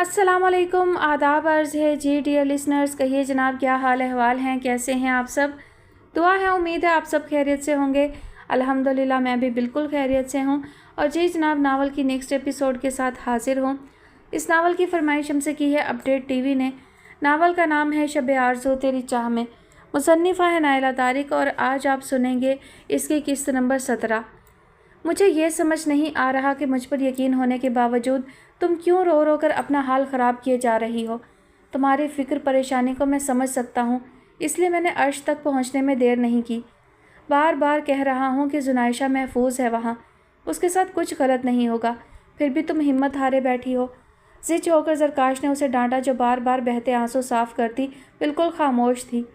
अस्सलाम वालेकुम, आदाब अर्ज़ है जी डियर लिसनर्स। कहिए जनाब, क्या हाल अहवाल हैं, कैसे हैं आप सब। दुआ है, उम्मीद है आप सब खैरियत से होंगे। अल्हम्दुलिल्लाह मैं भी बिल्कुल खैरियत से हूँ। और जी जनाब, नावल की नेक्स्ट एपिसोड के साथ हाजिर हूँ। इस नावल की फरमाइश हमसे की है अपडेट टीवी ने। नावल का नाम है शब आरज़ू तेरी चाह में। मुसन्निफ़ा है नायला तारिक और आज आप सुनेंगे इसकी किस्त नंबर 17। मुझे ये समझ नहीं आ रहा कि मुझ पर यकीन होने के बावजूद तुम क्यों रो रो कर अपना हाल ख़राब किए जा रही हो। तुम्हारी फ़िक्र परेशानी को मैं समझ सकता हूँ, इसलिए मैंने अर्श तक पहुँचने में देर नहीं की। बार बार कह रहा हूँ कि जुनाइशा महफूज है वहाँ, उसके साथ कुछ गलत नहीं होगा, फिर भी तुम हिम्मत हारे बैठी हो। ज़िद होकर ज़रकाश ने उसे डांटा, जो बार बार बहते आंसू साफ़ करती बिल्कुल खामोश थी।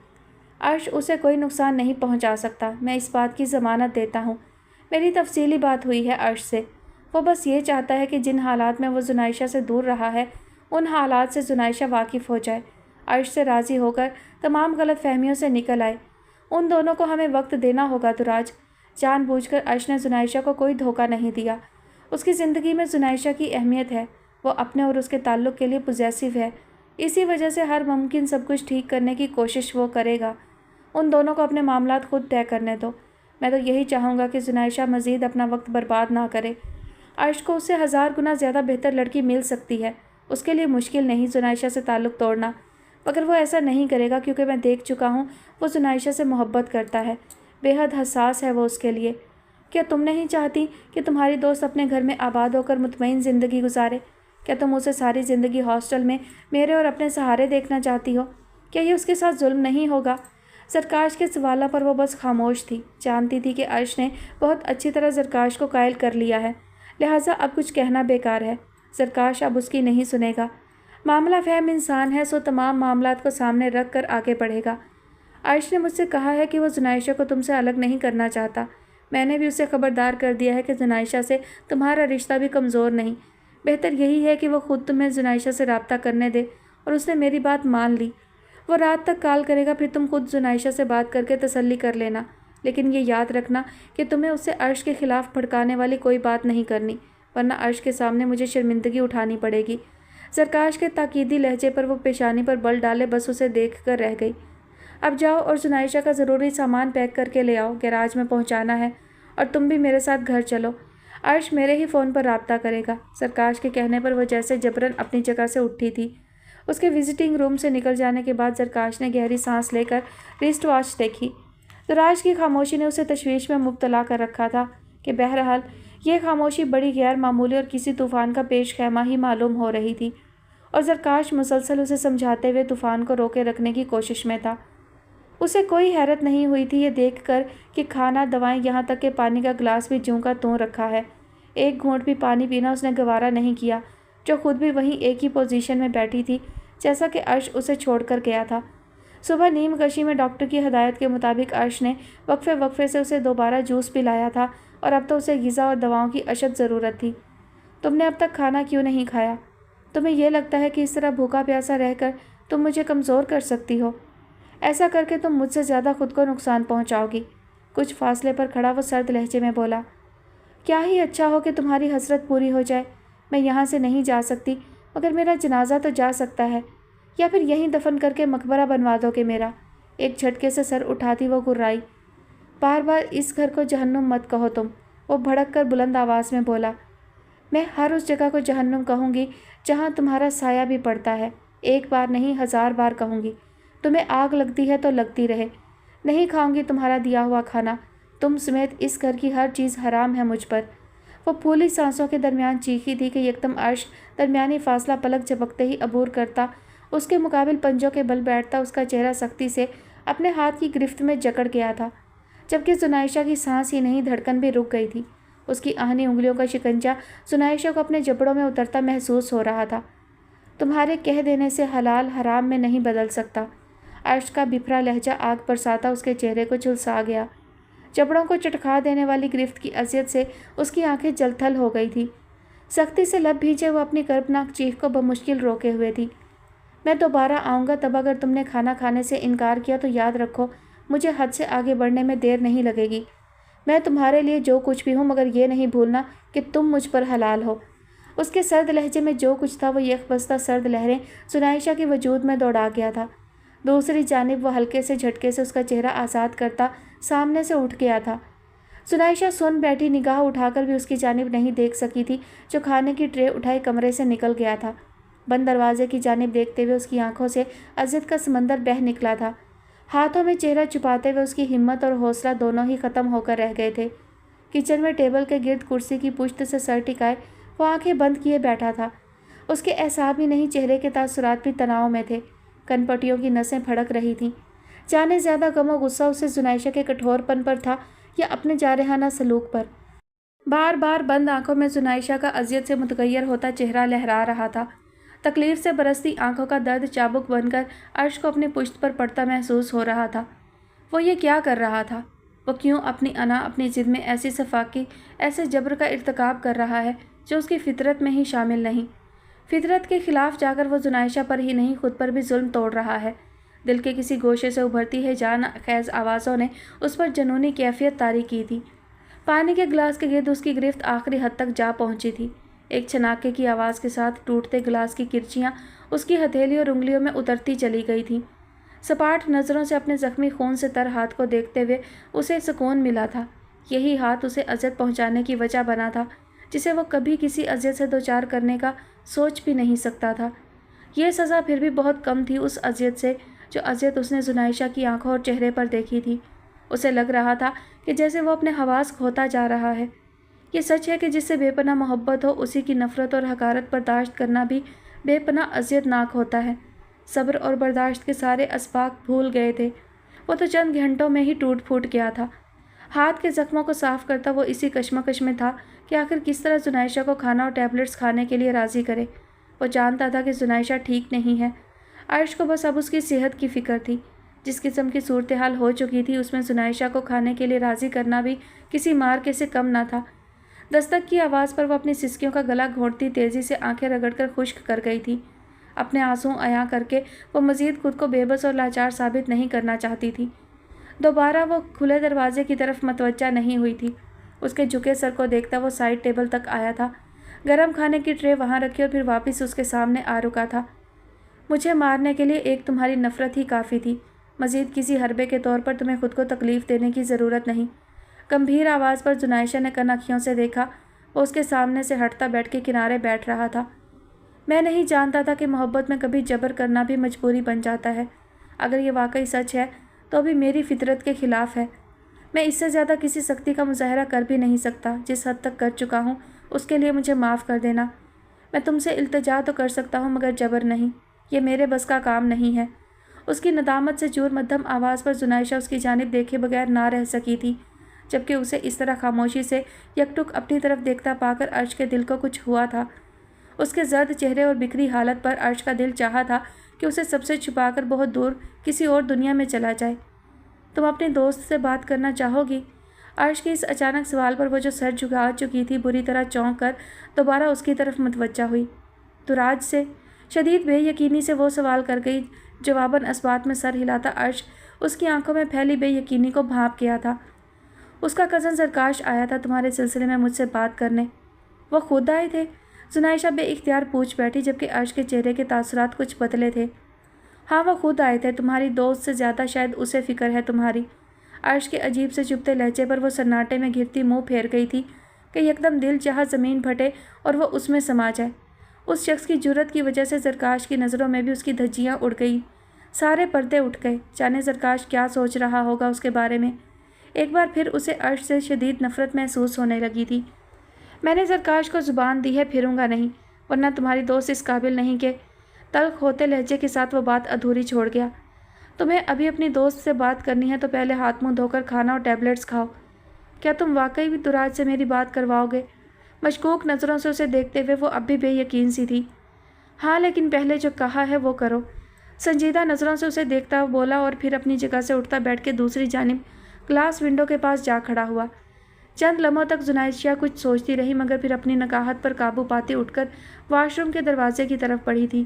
अर्श उसे कोई नुकसान नहीं पहुँचा सकता, मैं इस बात की ज़मानत देता हूँ। मेरी तफसीली बात हुई है अर्श से। वो बस ये चाहता है कि जिन हालात में वो जुनाइशा से दूर रहा है, उन हालात से जुनाइशा वाकिफ़ हो जाए, अर्श से राज़ी होकर तमाम गलत फहमियों से निकल आए। उन दोनों को हमें वक्त देना होगा दुराज। जानबूझकर अर्श ने जुनाइशा को कोई धोखा नहीं दिया। उसकी ज़िंदगी में जुनाइशा की अहमियत है, वो अपने और उसके ताल्लुक़ के लिए पॉजेसिव है। इसी वजह से हर मुमकिन सब कुछ ठीक करने की कोशिश वो करेगा। उन दोनों को अपने मामलात खुद तय करने दो। मैं तो यही चाहूँगा कि जुनाइशा मज़ीद अपना वक्त बर्बाद ना करे। अर्श को उससे 1000 गुना ज़्यादा बेहतर लड़की मिल सकती है। उसके लिए मुश्किल नहीं जुनाइशा से ताल्लुक़ तोड़ना, मगर वो ऐसा नहीं करेगा क्योंकि मैं देख चुका हूँ वो जुनाइशा से मोहब्बत करता है, बेहद हसास है वो उसके लिए। क्या तुम नहीं चाहती कि तुम्हारी दोस्त अपने घर में आबाद होकर मुतमईन ज़िंदगी गुजारे? क्या तुम उसे सारी ज़िंदगी हॉस्टल में मेरे और अपने सहारे देखना चाहती हो? क्या ये उसके साथ जुल्म नहीं होगा? ज़रकाश के सवालों पर वो बस खामोश थी। जानती थी कि अर्श ने बहुत अच्छी तरह ज़रकाश को कायल कर लिया है, लिहाजा अब कुछ कहना बेकार है। ज़रकाश अब उसकी नहीं सुनेगा। मामला फहम इंसान है, सो तमाम मामलात को सामने रख कर आगे बढ़ेगा। अर्श ने मुझसे कहा है कि वो जुनाइशा को तुमसे अलग नहीं करना चाहता। मैंने भी उसे खबरदार कर दिया है कि जुनाइशा से तुम्हारा रिश्ता भी कमज़ोर नहीं। बेहतर यही है कि वो ख़ुद तुम्हें जुनाइशा से रब्ता करने दे। और उसने मेरी बात मान ली। वो रात तक कॉल करेगा, फिर तुम खुद जुनाइशा से बात करके तसल्ली कर लेना। लेकिन ये याद रखना कि तुम्हें उससे अर्श के ख़िलाफ़ भड़काने वाली कोई बात नहीं करनी, वरना अर्श के सामने मुझे शर्मिंदगी उठानी पड़ेगी। ज़रकाश के ताकीदी लहजे पर वो पेशानी पर बल डाले बस उसे देख कर रह गई। अब जाओ और जुनाइशा का ज़रूरी सामान पैक करके ले आओ, गैराज में पहुँचाना है। और तुम भी मेरे साथ घर चलो, अर्श मेरे ही फ़ोन पर रब्ता करेगा। ज़रकाश के कहने पर वह जैसे जबरन अपनी जगह से उठी थी। उसके विजिटिंग रूम से निकल जाने के बाद ज़रकाश ने गहरी सांस लेकर रिस्ट वॉच देखी। दुराज की खामोशी ने उसे तशवीश में मुब्तला कर रखा था कि बहरहाल ये खामोशी बड़ी गैर मामूली और किसी तूफ़ान का पेश खैमा ही मालूम हो रही थी। और ज़रकाश मुसलसल उसे समझाते हुए तूफ़ान को रोके रखने की कोशिश में था। उसे कोई हैरत नहीं हुई थी ये देख कर कि खाना, दवाएं, यहाँ तक कि पानी का गिलास भी ज्यों का त्यों रखा है। एक घूंट भी पानी पीना उसने गवारा नहीं किया, जो खुद भी वहीं एक ही पोजीशन में बैठी थी जैसा कि अर्श उसे छोड़कर गया था। सुबह नीम कशी में डॉक्टर की हदायत के मुताबिक अर्श ने वक्फे वक्फे से उसे दोबारा जूस पिलाया था और अब तो उसे ग़िज़ा और दवाओं की अशद ज़रूरत थी। तुमने अब तक खाना क्यों नहीं खाया? तुम्हें यह लगता है कि इस तरह भूखा प्यासा रहकर तुम मुझे कमज़ोर कर सकती हो? ऐसा करके तुम मुझसे ज़्यादा खुद को नुकसान पहुँचाओगी। कुछ फासले पर खड़ा वो सर्द लहजे में बोला। क्या ही अच्छा हो कि तुम्हारी हसरत पूरी हो जाए। मैं यहाँ से नहीं जा सकती, मगर मेरा जनाजा तो जा सकता है, या फिर यहीं दफन करके मकबरा बनवा दोगे मेरा। एक झटके से सर उठाती वो गुर्राई। बार बार इस घर को जहन्नुम मत कहो तुम, वो भड़क कर बुलंद आवाज़ में बोला। मैं हर उस जगह को जहन्नुम कहूँगी जहाँ तुम्हारा साया भी पड़ता है। एक बार नहीं 1000 बार कहूँगी। तुम्हें आग लगती है तो लगती रहे। नहीं खाऊँगी तुम्हारा दिया हुआ खाना। तुम समेत इस घर की हर चीज़ हराम है मुझ पर। वो फूली सांसों के दरमियान चीखी थी कि एकदम अर्श दरमियानी फासला पलक झपकते ही अबूर करता, उसके मुकाबिल पंजों के बल बैठता। उसका चेहरा सख्ती से अपने हाथ की गिरफ्त में जकड़ गया था, जबकि जुनाइशा की सांस ही नहीं धड़कन भी रुक गई थी। उसकी आहनी उंगलियों का शिकंजा जुनाइशा को अपने जबड़ों में उतरता महसूस हो रहा था। तुम्हारे कह देने से हलाल हराम में नहीं बदल सकता। अर्श का बिफरा लहजा आग बरसाता उसके चेहरे को झुलसा गया। जबड़ों को चटखा देने वाली गिरफ्त की अजियत से उसकी आंखें जलथल हो गई थी। सख्ती से लब भींचे वो अपनी कर्बनाक चीख को बमुश्किल रोके हुए थी। मैं दोबारा आऊँगा, तब अगर तुमने खाना खाने से इनकार किया तो याद रखो मुझे हद से आगे बढ़ने में देर नहीं लगेगी। मैं तुम्हारे लिए जो कुछ भी हूँ, मगर ये नहीं भूलना कि तुम मुझ पर हलाल हो। اس کے سرد لہجے میں جو کچھ تھا وہ یکبستہ سرد لہریں ثنائشہ کے وجود میں دوڑا گیا تھا۔ دوسری جانب وہ ہلکے سے جھٹکے سے اس کا چہرہ آزاد کرتا سامنے سے اٹھ گیا تھا۔ ثنائشہ سن بیٹھی، نگاہ اٹھا کر بھی اس کی جانب نہیں دیکھ سکی تھی جو کھانے کی ٹرے اٹھائے کمرے سے نکل گیا تھا۔ بند دروازے کی جانب دیکھتے ہوئے اس کی آنکھوں سے اذیت کا سمندر بہہ نکلا تھا۔ ہاتھوں میں چہرہ چھپاتے ہوئے اس کی ہمت اور حوصلہ دونوں ہی ختم ہو کر رہ گئے تھے۔ کچن میں ٹیبل کے گرد کرسی کی پشت سے سر ٹکائے وہ آنکھیں بند کیے بیٹھا تھا۔ اس کے اعصاب ہی نہیں، چہرے کے تاثرات بھی تناؤ میں تھے۔ کن پٹیوں کی نسیں پھڑک رہی تھیں۔ جانے زیادہ غم و غصہ اسے ثنائشہ کے کٹھور پن پر تھا یا اپنے جارحانہ سلوک پر۔ بار بار بند آنکھوں میں ثنائشہ کا اذیت سے متغیر ہوتا چہرہ لہرا رہا تھا۔ تکلیف سے برستی آنکھوں کا درد چابک بن کر عرش کو اپنی پشت پر پڑتا محسوس ہو رہا تھا۔ وہ یہ کیا کر رہا تھا؟ وہ کیوں اپنی انا، اپنی ضد میں ایسی سفاکی، ایسے جبر کا ارتکاب کر رہا ہے جو اس کی فطرت میں ہی شامل نہیں؟ فطرت کے خلاف جا کر وہ ثنائشہ پر ہی نہیں، خود پر بھی ظلم توڑ رہا ہے۔ دل کے کسی گوشے سے ابھرتی ہے جان خیز آوازوں نے اس پر جنونی کیفیت طاری کی تھی۔ پانی کے گلاس کے گرد اس کی گرفت آخری حد تک جا پہنچی تھی۔ ایک چھناکے کی آواز کے ساتھ ٹوٹتے گلاس کی کرچیاں اس کی ہتھیلی اور انگلیوں میں اترتی چلی گئی تھیں۔ سپاٹ نظروں سے اپنے زخمی خون سے تر ہاتھ کو دیکھتے ہوئے اسے سکون ملا تھا۔ یہی ہاتھ اسے اذیت پہنچانے کی وجہ بنا تھا جسے وہ کبھی کسی اذیت سے دوچار کرنے کا سوچ بھی نہیں سکتا تھا۔ یہ سزا پھر بھی بہت کم تھی اس اذیت سے جو اذیت اس نے ثنائشہ کی آنکھوں اور چہرے پر دیکھی تھی۔ اسے لگ رہا تھا کہ جیسے وہ اپنے حواس کھوتا جا رہا ہے۔ یہ سچ ہے کہ جس سے بے پناہ محبت ہو اسی کی نفرت اور حقارت برداشت کرنا بھی بے پناہ اذیت ناک ہوتا ہے۔ صبر اور برداشت کے سارے اسباق بھول گئے تھے۔ وہ تو چند گھنٹوں میں ہی ٹوٹ پھوٹ گیا تھا۔ ہاتھ کے زخموں کو صاف کرتا وہ اسی کشمکش میں تھا کہ آخر کس طرح ثنائشہ کو کھانا اور ٹیبلٹس کھانے کے لیے راضی کرے۔ وہ جانتا تھا کہ ثنائشہ ٹھیک نہیں ہے۔ عرش کو بس اب اس کی صحت کی فکر تھی۔ جس قسم کی صورتحال ہو چکی تھی اس میں ثنائشہ کو کھانے کے لیے راضی کرنا بھی کسی مارکے سے کم نہ تھا۔ دستک کی آواز پر وہ اپنی سسکیوں کا گلا گھونٹتی تیزی سے آنکھیں رگڑ کر خشک کر گئی تھی۔ اپنے آنسو عیاں کر کے وہ مزید خود کو بے بس اور لاچار ثابت نہیں کرنا چاہتی تھی۔ دوبارہ وہ کھلے دروازے کی طرف متوجہ نہیں ہوئی تھی۔ اس کے جھکے سر کو دیکھتا وہ سائڈ ٹیبل تک آیا تھا، گرم کھانے کی ٹرے وہاں رکھی اور پھر واپس اس کے سامنے آ رکا تھا۔ مجھے مارنے کے لیے ایک تمہاری نفرت ہی کافی تھی، مزید کسی حربے کے طور پر تمہیں خود کو تکلیف دینے کی ضرورت نہیں۔ گمبھیر آواز پر ثنائشہ نے کن آنکھیوں سے دیکھا۔ وہ اس کے سامنے سے ہٹتا بیٹھ کے کنارے بیٹھ رہا تھا۔ میں نہیں جانتا تھا کہ محبت میں کبھی جبر کرنا بھی مجبوری بن جاتا ہے۔ اگر یہ واقعی سچ ہے تو بھی میری فطرت کے خلاف ہے۔ میں اس سے زیادہ کسی سختی کا مظاہرہ کر بھی نہیں سکتا۔ جس حد تک کر چکا ہوں اس کے لیے مجھے معاف کر دینا۔ میں تم سے التجا تو کر سکتا ہوں مگر جبر نہیں، یہ میرے بس کا کام نہیں ہے۔ اس کی ندامت سے چور مدھم آواز پر ثنائشہ اس کی جانب دیکھے بغیر نہ رہ سکی تھی، جبکہ اسے اس طرح خاموشی سے یک ٹک اپنی طرف دیکھتا پا کر عرش کے دل کو کچھ ہوا تھا۔ اس کے زرد چہرے اور بکھری حالت پر عرش کا دل چاہا تھا کہ اسے سب سے چھپا کر بہت دور کسی اور دنیا میں چلا جائے۔ تم اپنے دوست سے بات کرنا چاہو گی؟ عرش کے اس اچانک سوال پر وہ جو سر جھکا چکی تھی بری طرح چونک کر دوبارہ اس کی طرف متوجہ ہوئی۔ دراج سے؟ شدید بے یقینی سے وہ سوال کر گئی۔ جواباً اسبات میں سر ہلاتا عرش اس کی آنکھوں میں پھیلی بے یقینی کو بھانپ گیا تھا۔ اس کا کزن زرکاش آیا تھا تمہارے سلسلے میں مجھ سے بات کرنے؟ وہ خود آئے تھے؟ ثنائشہ بے اختیار پوچھ بیٹھی، جبکہ عرش کے چہرے کے تاثرات کچھ بدلے تھے۔ ہاں وہ خود آئے تھے، تمہاری دوست سے زیادہ شاید اسے فکر ہے تمہاری۔ عرش کے عجیب سے چبھتے لہجے پر وہ سناٹے میں گھرتی منہ پھیر گئی تھی کہ یکدم دل چاہا زمین پھٹے اور وہ اس میں سما جائے۔ اس شخص کی جرأت کی وجہ سے زرکاش کی نظروں میں بھی اس کی دھجیاں اڑ گئیں۔ سارے پردے اٹھ گئے۔ جانے زرکاش کیا سوچ رہا ہوگا اس کے بارے میں۔ ایک بار پھر اسے عرش سے شدید نفرت محسوس ہونے لگی تھی۔ میں نے زرکاش کو زبان دی ہے، پھروں گا نہیں، ورنہ تمہاری دوست اس قابل نہیں کہ… تلخ ہوتے لہجے کے ساتھ وہ بات ادھوری چھوڑ گیا۔ تمہیں ابھی اپنی دوست سے بات کرنی ہے تو پہلے ہاتھ منہ دھو کر کھانا اور ٹیبلٹس کھاؤ۔ کیا تم واقعی بھی دراج سے میری بات کرواؤ گے؟ مشکوک نظروں سے اسے دیکھتے ہوئے وہ اب بھی بے یقین سی تھی۔ ہاں لیکن پہلے جو کہا ہے وہ کرو۔ سنجیدہ نظروں سے اسے دیکھتا وہ بولا اور پھر اپنی جگہ سے اٹھتا بیٹھ کے دوسری جانب گلاس ونڈو کے پاس جا کھڑا ہوا۔ چند لمحوں تک ثنائشہ کچھ سوچتی رہی مگر پھر اپنی نکاہت پر قابو پاتی اٹھ کر واش روم کے دروازے کی طرف بڑھی تھی۔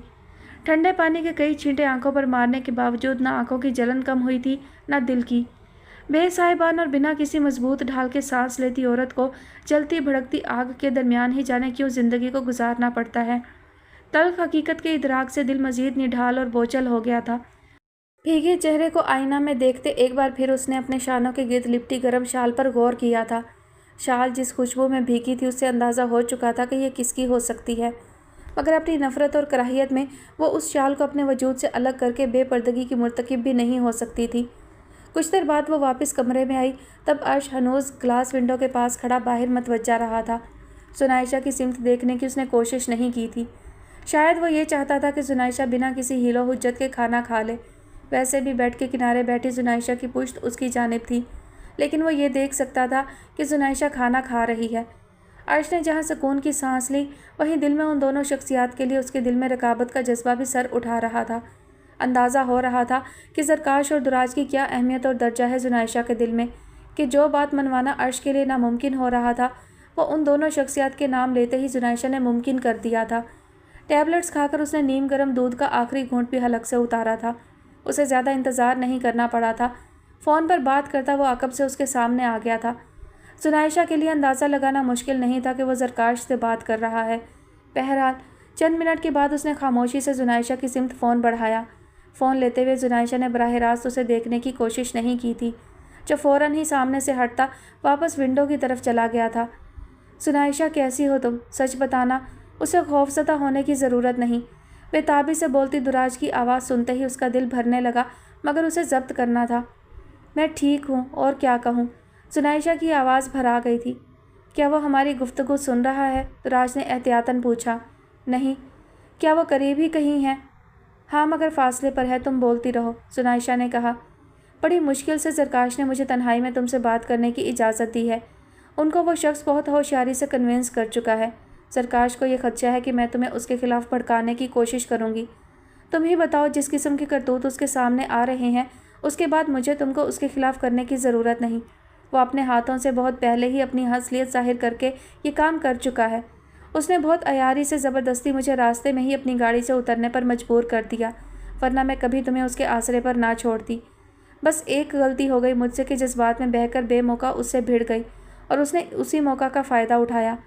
ٹھنڈے پانی کے کئی چھینٹے آنکھوں پر مارنے کے باوجود نہ آنکھوں کی جلن کم ہوئی تھی نہ دل کی۔ बे साहिबान और बिना किसी मजबूत ढाल के सांस लेती औरत को जलती भड़कती आग के दरमियान ही जाने क्यों जिंदगी को गुजारना पड़ता है। तल्ख हकीकत के इदराक से दिल मजीद निढाल और बोझल हो गया था। भीगे चेहरे को आईना में देखते एक बार फिर उसने अपने शानों के गिर्द लिपटी गर्म शाल पर गौर किया था। शाल जिस खुशबू में भीगी थी उससे अंदाज़ा हो चुका था कि यह किसकी हो सकती है, मगर अपनी नफ़रत और कराहियत में वो उस शाल को अपने वजूद से अलग करके बेपर्दगी की मुर्तकिब भी नहीं हो सकती थी। कुछ देर बाद वो वापस कमरे में आई, तब अर्श हनूज़ ग्लास विंडो के पास खड़ा बाहर मतवज्जा रहा था। सुनाइशा की सिमत देखने की उसने कोशिश नहीं की थी। शायद वो ये चाहता था कि सुनाइशा बिना किसी हीलो हुज्जत के खाना खा ले। वैसे भी बेड के किनारे बैठी सुनाइशा की पुश्त उसकी जानिब थी, लेकिन वो ये देख सकता था कि सुनाइशा खाना खा रही है। अर्श ने जहाँ सुकून की सांस ली, वहीं दिल में उन दोनों शख्सियात के लिए उसके दिल में रकाबत का जज्बा भी सर उठा रहा था। अंदाज़ा हो रहा था कि ज़रकाश और दुराज की क्या अहमियत और दर्जा है सुनाइशा के दिल में, कि जो बात मनवाना अर्श के लिए नामुमकिन हो रहा था वो उन दोनों शख्सियात के नाम लेते ही सुनाइशा ने मुमकिन कर दिया था। टैबलेट्स खाकर उसने नीम गर्म दूध का आखिरी घूंट भी हलक से उतारा था। उसे ज़्यादा इंतज़ार नहीं करना पड़ा था। फ़ोन पर बात करता वो अकब से उसके सामने आ गया था। सुनाइशा के लिए अंदाज़ा लगाना मुश्किल नहीं था कि वह ज़रकाश से बात कर रहा है। बहरहाल चंद मिनट के बाद उसने खामोशी से सुनाइशा की सिमत फ़ोन बढ़ाया। फ़ोन लेते हुए सुनाइशा ने बराह रास्त उसे देखने की कोशिश नहीं की थी, जो फ़ौरन ही सामने से हटता वापस विंडो की तरफ चला गया था। सुनाइशा कैसी हो तुम? सच बताना। उसे खौफज़दा होने की ज़रूरत नहीं। बेताबी से बोलती दुराज की आवाज़ सुनते ही उसका दिल भरने लगा, मगर उसे ज़ब्त करना था। मैं ठीक हूँ, और क्या कहूँ? सुनाइशा की आवाज़ भरा गई थी। क्या वो हमारी गुफ्तगू सुन रहा है? दुराज ने एहतियातन पूछा। नहीं। क्या वो करीब ही कहीं है? हाँ, मगर फासले पर है, तुम बोलती रहो, सुनाइशा ने कहा। बड़ी मुश्किल से ज़रकाश ने मुझे तन्हाई में तुमसे बात करने की इजाज़त दी है। उनको वो शख्स बहुत होशियारी से कन्विंस कर चुका है। ज़रकाश को ये खदशा है कि मैं तुम्हें उसके ख़िलाफ़ भड़काने की कोशिश करूँगी। तुम ही बताओ, जिस किस्म के करतूत उसके सामने आ रहे हैं, उसके बाद मुझे तुमको उसके ख़िलाफ़ करने की ज़रूरत नहीं। वो अपने हाथों से बहुत पहले ही अपनी असलियत ज़ाहिर करके ये काम कर चुका है। उसने बहुत अयारी से ज़बरदस्ती मुझे रास्ते में ही अपनी गाड़ी से उतरने पर मजबूर कर दिया, वरना मैं कभी तुम्हें उसके आसरे पर ना छोड़ती। बस एक गलती हो गई मुझसे कि जज्बात में बहकर बेमौका उससे भिड़ गई और उसने उसी मौका का फ़ायदा उठाया।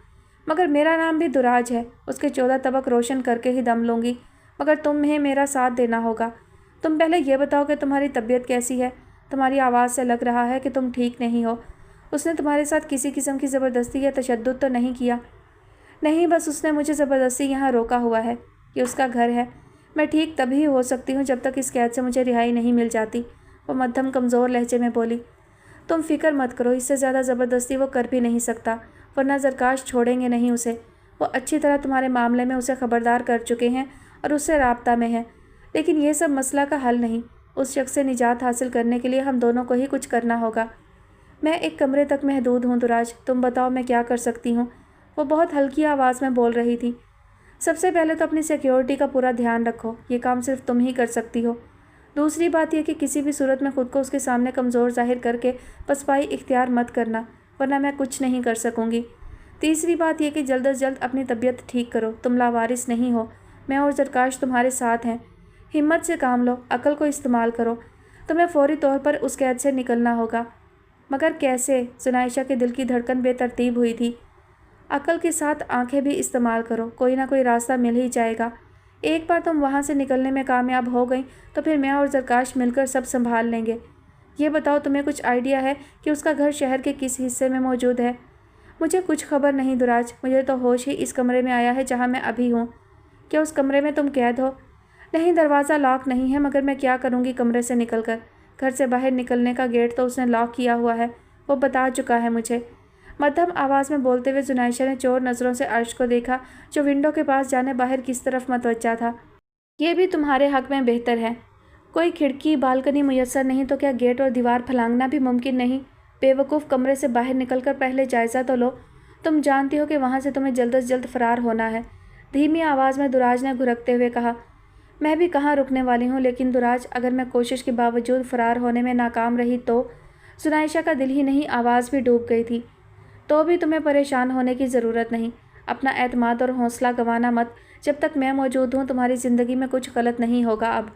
मगर मेरा नाम भी दुराज है, उसके 14 तबक रोशन करके ही दम लूँगी, मगर तुम्हें मेरा साथ देना होगा। तुम पहले ये बताओ कि तुम्हारी तबीयत कैसी है? तुम्हारी आवाज़ से लग रहा है कि तुम ठीक नहीं हो। उसने तुम्हारे साथ किसी किस्म की ज़बरदस्ती या तशद्दुद तो नहीं किया? नहीं, बस उसने मुझे ज़बरदस्ती यहाँ रोका हुआ है। ये उसका घर है। मैं ठीक तभी हो सकती हूँ जब तक इस कैद से मुझे रिहाई नहीं मिल जाती। वो मध्यम कमज़ोर लहजे में बोली। तुम फ़िक्र मत करो, इससे ज़्यादा ज़बरदस्ती वो कर भी नहीं सकता, वरना ज़रकाश छोड़ेंगे नहीं उसे। वो अच्छी तरह तुम्हारे मामले में उसे ख़बरदार कर चुके हैं और उससे राब्ता में हैं। लेकिन ये सब मसला का हल नहीं। उस शख्स से निजात हासिल करने के लिए हम दोनों को ही कुछ करना होगा। मैं एक कमरे तक महदूद हूँ दुराज, तुम बताओ मैं क्या कर सकती हूँ? वो बहुत हल्की आवाज़ में बोल रही थी। सबसे पहले तो अपनी सिक्योरिटी का पूरा ध्यान रखो, ये काम सिर्फ तुम ही कर सकती हो। दूसरी बात यह कि किसी भी सूरत में ख़ुद को उसके सामने कमज़ोर ज़ाहिर करके पसपाई इख्तियार मत करना, वरना मैं कुछ नहीं कर सकूँगी। तीसरी बात यह कि जल्द अज जल्द अपनी तबीयत ठीक करो, तुम लावारिस नहीं हो। मैं और ज़रकाश तुम्हारे साथ हैं। हिम्मत से काम लो, अकल को इस्तेमाल करो। तुम्हें फ़ौरी तौर पर उस कैद से निकलना होगा। मगर कैसे? सुनाइशा के दिल की धड़कन बेतरतीब हुई थी। अकल के साथ आंखें भी इस्तेमाल करो, कोई ना कोई रास्ता मिल ही जाएगा। एक बार तुम वहाँ से निकलने में कामयाब हो गई तो फिर मैं और ज़रकाश मिलकर सब संभाल लेंगे। ये बताओ, तुम्हें कुछ आइडिया है कि उसका घर शहर के किस हिस्से में मौजूद है? मुझे कुछ खबर नहीं दुराज, मुझे तो होश ही इस कमरे में आया है जहाँ मैं अभी हूँ। क्या उस कमरे में तुम कैद हो? नहीं, दरवाज़ा लॉक नहीं है, मगर मैं क्या करूँगी कमरे से निकलकर? घर से बाहर निकलने का गेट तो उसने लॉक किया हुआ है, वो बता चुका है मुझे। मध्यम आवाज़ में बोलते हुए जुनाइशा ने चोर नज़रों से अर्श को देखा, जो विंडो के पास जाने बाहर किस तरफ मतवज्जा था। ये भी तुम्हारे हक़ में बेहतर है। कोई खिड़की बालकनी मुयस्सर नहीं तो क्या गेट और दीवार फलांगना भी मुमकिन नहीं? बेवकूफ़, कमरे से बाहर निकलकर पहले जायज़ा तो लो। तुम जानती हो कि वहाँ से तुम्हें जल्द से जल्द फ़रार होना है। धीमी आवाज़ में दुराज ने घुरकते हुए कहा। मैं भी कहाँ रुकने वाली हूँ, लेकिन दुराज, अगर मैं कोशिश के बावजूद फ़रार होने में नाकाम रही तो? सुनाइशा का दिल ही नहीं, आवाज़ भी डूब गई थी। तो भी तुम्हें परेशान होने की ज़रूरत नहीं। अपना एतमाद और हौसला गंवाना मत। जब तक मैं मौजूद हूँ तुम्हारी ज़िंदगी में कुछ गलत नहीं होगा। अब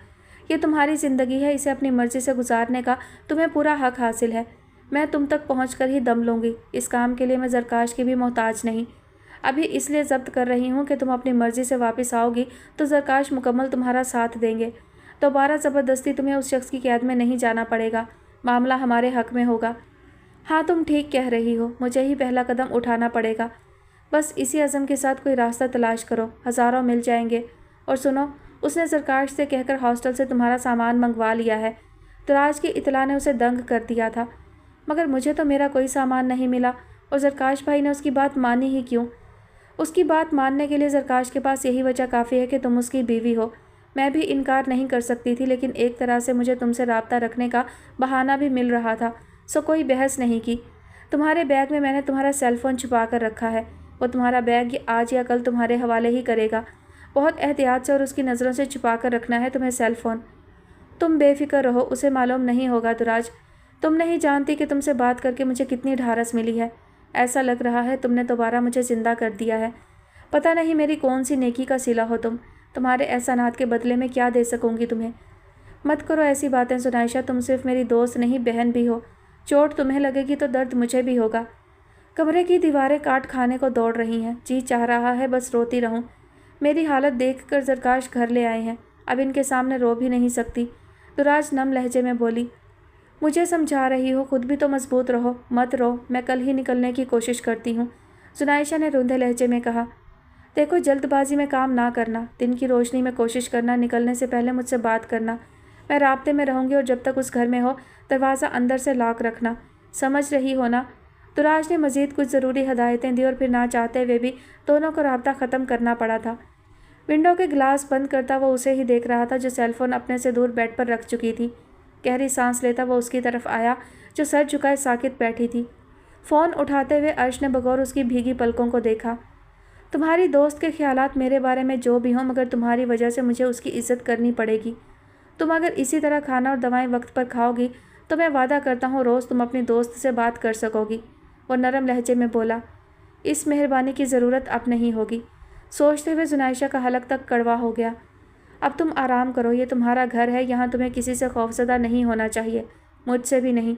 یہ تمہاری زندگی ہے، اسے اپنی مرضی سے گزارنے کا تمہیں پورا حق حاصل ہے۔ میں تم تک پہنچ کر ہی دم لوں گی۔ اس کام کے لیے میں زرکاش کی بھی محتاج نہیں۔ ابھی اس لیے ضبط کر رہی ہوں کہ تم اپنی مرضی سے واپس آؤ گی تو زرکاش مکمل تمہارا ساتھ دیں گے۔ دوبارہ زبردستی تمہیں اس شخص کی قید میں نہیں جانا پڑے گا، معاملہ ہمارے حق میں ہوگا۔ ہاں تم ٹھیک کہہ رہی ہو، مجھے ہی پہلا قدم اٹھانا پڑے گا۔ بس اسی عزم کے ساتھ کوئی راستہ تلاش کرو، ہزاروں مل جائیں گے۔ اور سنو، اس نے زرکاش سے کہہ کر ہاسٹل سے تمہارا سامان منگوا لیا ہے۔ دراج کی اطلاع نے اسے دنگ کر دیا تھا، مگر مجھے تو میرا کوئی سامان نہیں ملا، اور زرکاش بھائی نے اس کی بات مانی ہی کیوں؟ اس کی بات ماننے کے لیے زرکاش کے پاس یہی وجہ کافی ہے کہ تم اس کی بیوی ہو۔ میں بھی انکار نہیں کر سکتی تھی، لیکن ایک طرح سے مجھے تم سے رابطہ رکھنے کا بہانہ بھی مل رہا تھا، سو کوئی بحث نہیں کی۔ تمہارے بیگ میں نے تمہارا سیل فون چھپا کر رکھا ہے، وہ تمہارا بیگ آج یا کل تمہارے حوالے ہی کرے گا۔ بہت احتیاط سے اور اس کی نظروں سے چھپا کر رکھنا ہے تمہیں سیل فون۔ تم بے فکر رہو، اسے معلوم نہیں ہوگا دراج۔ تم نہیں جانتی کہ تم سے بات کر کے مجھے کتنی ڈھارس ملی ہے۔ ایسا لگ رہا ہے تم نے دوبارہ مجھے زندہ کر دیا ہے۔ پتہ نہیں میری کون سی نیکی کا صلہ ہو تم، تمہارے احسانات کے بدلے میں کیا دے سکوں گی تمہیں۔ مت کرو ایسی باتیں سنائشہ، تم صرف میری دوست نہیں بہن بھی ہو۔ چوٹ تمہیں لگے گی تو درد مجھے بھی ہوگا۔ کمرے کی دیواریں کاٹ کھانے کو دوڑ رہی ہیں، جی چاہ رہا ہے بس روتی رہوں۔ میری حالت دیکھ کر زرکاش گھر لے آئے ہیں، اب ان کے سامنے رو بھی نہیں سکتی۔ دراج نم لہجے میں بولی، مجھے سمجھا رہی ہو، خود بھی تو مضبوط رہو، مت رو، میں کل ہی نکلنے کی کوشش کرتی ہوں۔ زنائشہ نے روندے لہجے میں کہا، دیکھو جلد بازی میں کام نہ کرنا، دن کی روشنی میں کوشش کرنا، نکلنے سے پہلے مجھ سے بات کرنا۔ میں رابطے میں رہوں گی، اور جب تک اس گھر میں ہو دروازہ اندر سے لاک رکھنا، سمجھ رہی ہو نا؟ دراج نے مزید کچھ ضروری ہدایتیں دی، اور پھر نہ چاہتے ہوئے بھی دونوں کو رابطہ ختم کرنا پڑا تھا۔ ونڈو کے گلاس بند کرتا وہ اسے ہی دیکھ رہا تھا جو سیل فون اپنے سے دور بیڈ پر رکھ چکی تھی۔ گہری سانس لیتا وہ اس کی طرف آیا جو سر جھکائے ساکت بیٹھی تھی۔ فون اٹھاتے ہوئے عرش نے بغور اس کی بھیگی پلکوں کو دیکھا۔ تمہاری دوست کے خیالات میرے بارے میں جو بھی ہوں، مگر تمہاری وجہ سے مجھے اس کی عزت کرنی پڑے گی۔ تم اگر اسی طرح کھانا اور دوائیں وقت پر کھاؤ گی تو میں وعدہ کرتا ہوں روز تم اپنی دوست سے بات کر سکو گی۔ وہ نرم لہجے میں بولا، اس مہربانی کی ضرورت اب نہیں ہوگی۔ سوچتے ہوئے زنائشہ کا حلق تک کڑوا ہو گیا۔ اب تم آرام کرو، یہ تمہارا گھر ہے، یہاں تمہیں کسی سے خوفزدہ نہیں ہونا چاہیے، مجھ سے بھی نہیں۔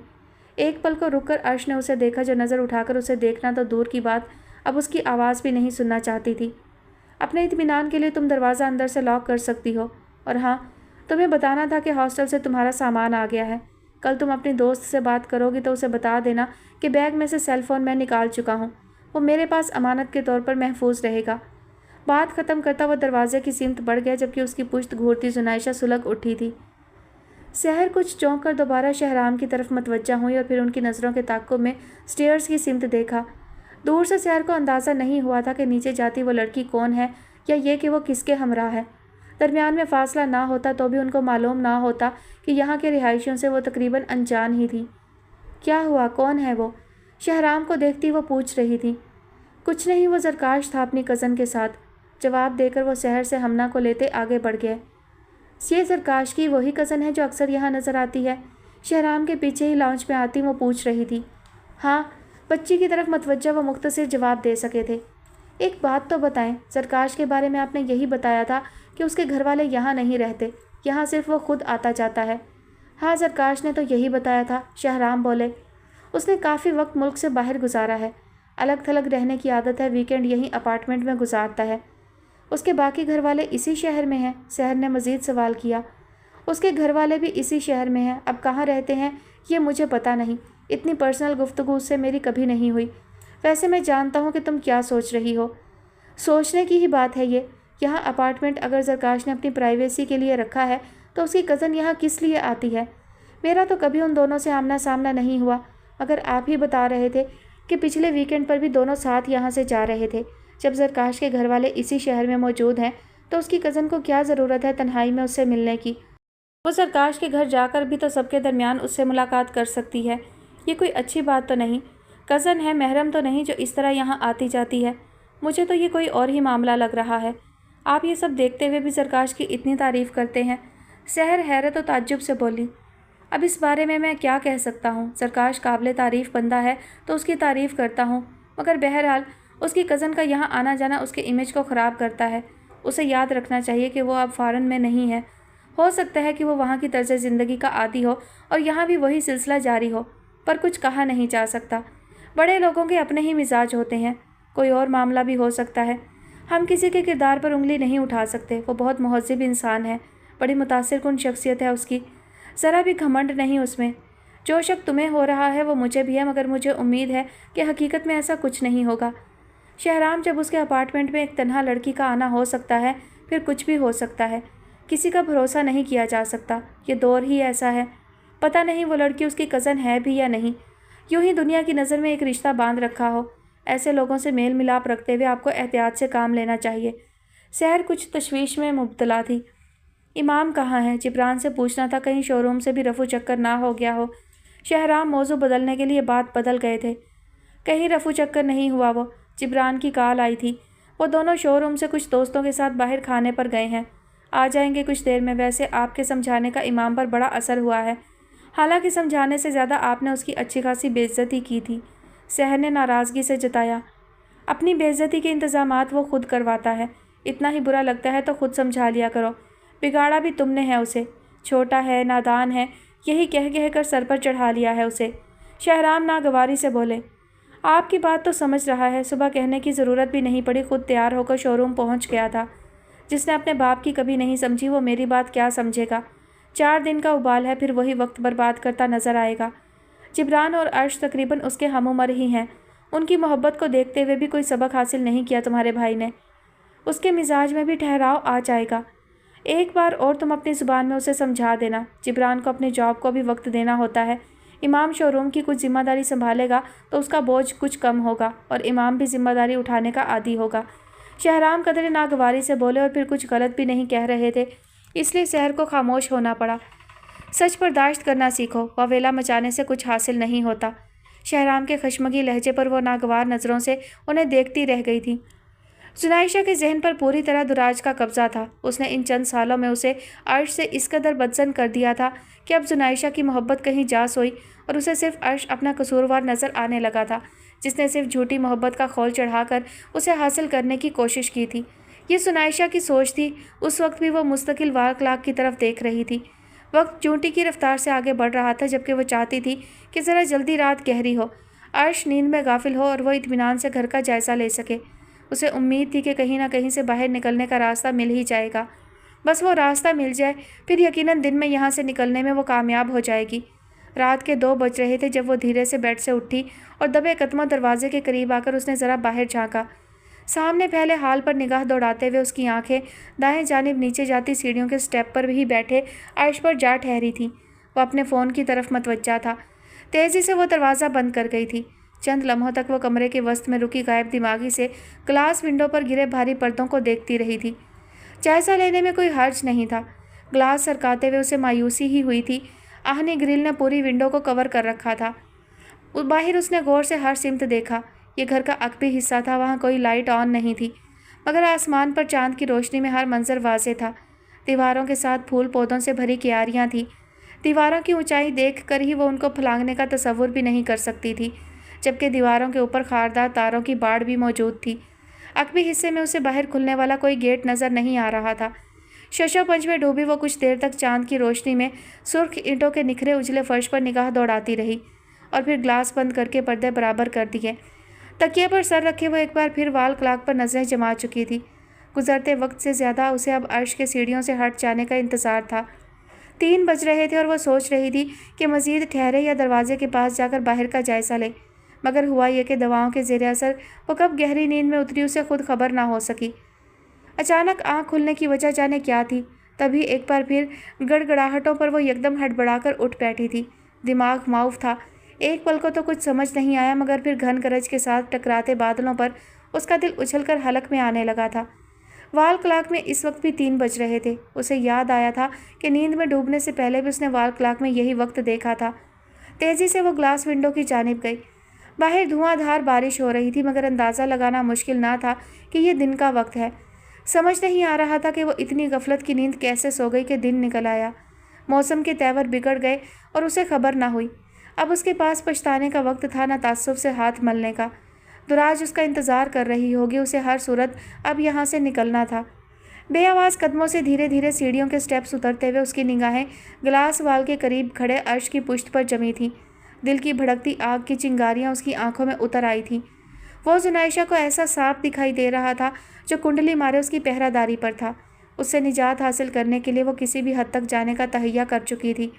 ایک پل کو رک کر عرش نے اسے دیکھا جو نظر اٹھا کر اسے دیکھنا تو دور کی بات اب اس کی آواز بھی نہیں سننا چاہتی تھی۔ اپنے اطمینان کے لیے تم دروازہ اندر سے لاک کر سکتی ہو، اور ہاں تمہیں بتانا تھا کہ ہاسٹل سے تمہارا سامان آ گیا ہے۔ کل تم اپنی دوست سے بات کرو گی تو اسے بتا دینا کہ بیگ میں سے سیل فون میں نکال چکا ہوں، وہ میرے پاس امانت کے طور پر محفوظ رہے گا۔ بات ختم کرتا وہ دروازے کی سمت بڑھ گیا، جبکہ اس کی پشت گھورتی زنائشہ سلگ اٹھی تھی۔ سحر کچھ چونک کر دوبارہ شہرام کی طرف متوجہ ہوئی، اور پھر ان کی نظروں کے تعاقب میں سٹیئرز کی سمت دیکھا۔ دور سے سحر کو اندازہ نہیں ہوا تھا کہ نیچے جاتی وہ لڑکی کون ہے، یا یہ کہ وہ کس کے ہمراہ ہے۔ درمیان میں فاصلہ نہ ہوتا تو بھی ان کو معلوم نہ ہوتا کہ یہاں کے رہائشیوں سے وہ تقریباً انجان ہی تھی۔ کیا ہوا، کون ہے وہ؟ شہرام کو دیکھتی وہ پوچھ رہی تھی۔ کچھ نہیں، وہ زرکاش تھا اپنی کزن کے ساتھ، جواب دے کر وہ سحر سے ہمنا کو لیتے آگے بڑھ گئے۔ یہ زرکاش کی وہی کزن ہے جو اکثر یہاں نظر آتی ہے؟ شہرام کے پیچھے ہی لاؤنج میں آتی وہ پوچھ رہی تھی۔ ہاں، بچی کی طرف متوجہ وہ مختصر جواب دے سکے تھے۔ ایک بات تو بتائیں، زرکاش کے بارے میں آپ نے یہی بتایا تھا کہ اس کے گھر والے یہاں نہیں رہتے، یہاں صرف وہ خود آتا جاتا ہے؟ ہاں، زرکاش نے تو یہی بتایا تھا، شہرام بولے۔ اس نے کافی وقت ملک سے باہر گزارا ہے، الگ تھلگ رہنے کی عادت ہے، ویکینڈ یہیں اپارٹمنٹ میں گزارتا ہے۔ اس کے باقی گھر والے اسی شہر میں ہیں؟ سحر نے مزید سوال کیا۔ اس کے گھر والے بھی اسی شہر میں ہیں، اب کہاں رہتے ہیں یہ مجھے پتہ نہیں، اتنی پرسنل گفتگو اس سے میری کبھی نہیں ہوئی۔ ویسے میں جانتا ہوں کہ تم کیا سوچ رہی ہو۔ سوچنے کی ہی بات ہے یہ، یہاں اپارٹمنٹ اگر زرکاش نے اپنی پرائیویسی کے لیے رکھا ہے تو اس کی کزن یہاں کس لیے آتی ہے؟ میرا تو کبھی ان دونوں سے آمنا سامنا نہیں ہوا، مگر آپ ہی بتا رہے تھے کہ پچھلے ویکینڈ پر بھی دونوں ساتھ یہاں سے جا رہے تھے۔ جب زرکاش کے گھر والے اسی شہر میں موجود ہیں تو اس کی کزن کو کیا ضرورت ہے تنہائی میں اس سے ملنے کی؟ وہ زرکاش کے گھر جا کر بھی تو سب کے درمیان اس سے ملاقات کر سکتی ہے، یہ کوئی اچھی بات تو نہیں۔ کزن ہے، محرم تو نہیں جو اس طرح یہاں آتی جاتی ہے۔ مجھے تو یہ کوئی اور ہی معاملہ لگ رہا ہے۔ آپ یہ سب دیکھتے ہوئے بھی زرکاش کی اتنی تعریف کرتے ہیں؟ سحر حیرت و تعجب سے بولی۔ اب اس بارے میں کیا کہہ سکتا ہوں؟ زرکاش قابل تعریف بندہ ہے تو اس کی تعریف کرتا ہوں، مگر بہرحال اس کی کزن کا یہاں آنا جانا اس کے امیج کو خراب کرتا ہے۔ اسے یاد رکھنا چاہیے کہ وہ اب فارن میں نہیں ہے، हो सकता है कि वो वहाँ की तर्ज ज़िंदगी का आदी हो और यहाँ भी वही सिलसिला जारी हो, पर कुछ कहा नहीं जा सकता। बड़े लोगों के अपने ही मिजाज होते हैं, कोई और मामला भी हो सकता है। हम किसी के किरदार पर उंगली नहीं उठा सकते। वो बहुत मुहज़्ज़िब इंसान है, बड़ी मुतासिर कुन शख्सियत है उसकी, ज़रा भी घमंड नहीं उसमें। जो शक तुम्हें हो रहा है वो मुझे भी है, मगर मुझे उम्मीद है कि हकीकत में ऐसा कुछ नहीं होगा। शहराम, जब उसके अपार्टमेंट में एक तन्हा लड़की का आना हो सकता है, फिर कुछ भी हो सकता है। किसी का भरोसा नहीं किया जा सकता, ये दौर ही ऐसा है। पता नहीं वो लड़की उसकी कज़न है भी या नहीं। यूं ही दुनिया की नज़र में एक रिश्ता बांध रखा हो। ऐसे लोगों से मेल मिलाप रखते हुए आपको एहतियात से काम लेना चाहिए। सहर कुछ तशवीश में मुब्तला थी। इमाम कहाँ है? जिब्रान से पूछना था, कहीं शोरूम से भी रफू चक्कर ना हो गया हो। शहराम मौजू बदलने के लिए बात बदल गए थे। कहीं रफू चक्कर नहीं हुआ। वो जिब्रान की कॉल आई थी। वो दोनों शोरूम से कुछ दोस्तों के साथ बाहर खाने पर गए हैं, आ जाएंगे कुछ देर में। वैसे आपके समझाने का इमाम पर बड़ा असर हुआ है। हालांकि समझाने से ज़्यादा आपने उसकी अच्छी खासी बेइज्जती की थी। सहर ने नाराज़गी से जताया। अपनी बेइज्जती के इंतज़ामात वो खुद करवाता है। इतना ही बुरा लगता है तो खुद समझा लिया करो। बिगाड़ा भी तुमने है उसे। छोटा है, नादान है, यही कह कह कर सर पर चढ़ा लिया है उसे। शहराम नागवारी से बोले, आपकी बात तो समझ रहा है। सुबह कहने की ज़रूरत भी नहीं पड़ी, खुद तैयार होकर शोरूम पहुंच गया था। जिसने अपने बाप की कभी नहीं समझी, वो मेरी बात क्या समझेगा। 4 दिन का उबाल है, फिर वही वक्त बर्बाद करता नज़र आएगा। जिब्रान और अर्श तकरीबन उसके हम उम्र ही हैं। उनकी मोहब्बत को देखते हुए भी कोई सबक हासिल नहीं किया तुम्हारे भाई ने। उसके मिजाज में भी ठहराव आ जाएगा। एक बार और तुम अपनी ज़ुबान में उसे समझा देना। जिब्रान को अपनी जॉब को भी वक्त देना होता है। इमाम शोरूम की कुछ ज़िम्मेदारी संभालेगा तो उसका बोझ कुछ कम होगा और इमाम भी ज़िम्मेदारी उठाने का आदी होगा। शहराम कदरे नागवारी से बोले और फिर कुछ गलत भी नहीं कह रहे थे, इसलिए सहर को खामोश होना पड़ा। सच बर्दाश्त करना सीखो, वावेला मचाने से कुछ हासिल नहीं होता। शहराम के खशमगी लहजे पर वो नागवार नज़रों से उन्हें देखती रह गई थी। जुनाइशा के जहन पर पूरी तरह दुराज का कब्जा था। उसने इन चंद सालों में उसे अर्श से इस कदर बदजन कर दिया था कि अब जुनाइशा की मोहब्बत कहीं जा सोई और उसे सिर्फ अर्श अपना कसूरवार नज़र आने लगा था, जिसने सिर्फ झूठी मोहब्बत का खौल चढ़ाकर उसे हासिल करने की कोशिश की थी। ये जुनाइशा की सोच थी। उस वक्त भी वो मुस्तकिल वार-क्लाक की तरफ देख रही थी। वक्त चूंटी की रफ्तार से आगे बढ़ रहा था, जबकि वो चाहती थी कि ज़रा जल्दी रात गहरी हो, अर्श नींद में गाफिल हो और वो इत्मीनान से घर का जायज़ा ले सके। उसे उम्मीद थी कि कहीं ना कहीं से बाहर निकलने का रास्ता मिल ही जाएगा। बस वो रास्ता मिल जाए, फिर यकीनन दिन में यहाँ से निकलने में वो कामयाब हो जाएगी। रात के 2 बज रहे थे जब वो धीरे से बेड से उठी और दबे कदमों दरवाजे के करीब आकर उसने ज़रा बाहर झांका। सामने फैले हाल पर निगाह दौड़ाते हुए उसकी आंखें दाएं जानिब नीचे जाती सीढ़ियों के स्टेप पर भी बैठे अर्श पर जा ठहरी थी। वो अपने फ़ोन की तरफ मतवज्जा था। तेज़ी से वो दरवाज़ा बंद कर गई थी। चंद लम्हों तक वो कमरे के वस्त में रुकी गायब दिमागी से ग्लास विंडो पर गिरे भारी पर्दों को देखती रही थी। जायज़ा लेने में कोई हर्ज नहीं था। ग्लास सरकाते हुए उसे मायूसी ही हुई थी। आहनी ग्रिल ने पूरी विंडो को कवर कर रखा था। बाहर उसने गौर से हर सिमत देखा। ये घर का अकबी हिस्सा था, वहाँ कोई लाइट ऑन नहीं थी, मगर आसमान पर चांद की रोशनी में हर मंजर वाज़ेह था। दीवारों के साथ फूल पौधों से भरी क्यारियाँ थीं। दीवारों की ऊंचाई देख कर ही वो उनको फलांगने का तसव्वुर भी नहीं कर सकती थी, जबकि दीवारों के ऊपर खारदार तारों की बाड़ भी मौजूद थी। अकबी हिस्से में उसे बाहर खुलने वाला कोई गेट नज़र नहीं आ रहा था। शशोपंच में डूबी वो कुछ देर तक चांद की रोशनी में सुर्ख ईंटों के निखरे उजले फर्श पर निगाह दौड़ाती रही और फिर ग्लास बंद करके पर्दे बराबर कर दिए। तकिए पर सर रखे वो एक बार फिर वाल क्लाक पर नज़रें जमा चुकी थी। गुजरते वक्त से ज़्यादा उसे अब अर्श के सीढ़ियों से हट जाने का इंतज़ार था। 3 बज रहे थे और वह सोच रही थी कि मज़ीद ठहरे या दरवाजे के पास जाकर बाहर का जायज़ा ले, मगर हुआ यह कि दवाओं के ज़ेर असर वो कब गहरी नींद में उतरी उसे खुद खबर ना हो सकी। अचानक आँख खुलने की वजह जाने क्या थी। तभी एक बार फिर गड़गड़ाहटों पर वो एकदम हड़बड़ाकर उठ बैठी थी। दिमाग माऊफ था। एक पल को तो कुछ समझ नहीं आया, मगर फिर घन गरज के साथ टकराते बादलों पर उसका दिल उछलकर हलक में आने लगा था। वाल क्लाक में इस वक्त भी 3 बज रहे थे। उसे याद आया था कि नींद में डूबने से पहले भी उसने वाल क्लाक में यही वक्त देखा था। तेज़ी से वो ग्लास विंडो की जानिब गई। बाहर धुआंधार बारिश हो रही थी, मगर अंदाज़ा लगाना मुश्किल ना था कि यह दिन का वक्त है। समझ नहीं आ रहा था कि वो इतनी गफलत की नींद कैसे सो गई कि दिन निकल आया। मौसम के तेवर बिगड़ गए और उसे खबर ना हुई। अब उसके पास पछताने का वक्त था, न तासुब से हाथ मलने का। दुराज उसका इंतज़ार कर रही होगी। उसे हर सूरत अब यहाँ से निकलना था। बे आवाज़ कदमों से धीरे धीरे सीढ़ियों के स्टेप्स उतरते हुए उसकी निगाहें ग्लास वाल के करीब खड़े अर्श की पुश्त पर जमी थीं। दिल की भड़कती आग की चिंगारियां उसकी आंखों में उतर आई थीं। वो जुनाइशा को ऐसा सांप दिखाई दे रहा था जो कुंडली मारे उसकी पहरादारी पर था। उससे निजात हासिल करने के लिए वो किसी भी हद तक जाने का तहैया कर चुकी थी।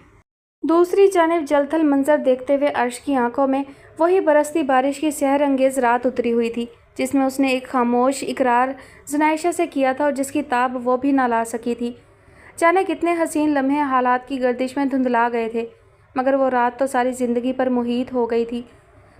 दूसरी जानिब जलथल मंजर देखते हुए अर्श की आंखों में वही बरसती बारिश की सहर अंगेज़ रात उतरी हुई थी जिसमें उसने एक खामोश इकरार जुनाइशा से किया था और जिसकी ताब वो भी ना ला सकी थी। जाने कितने हसीन लम्हे हालात की गर्दिश में धुंधला गए थे, मगर वो रात तो सारी ज़िंदगी पर मुहीत हो गई थी।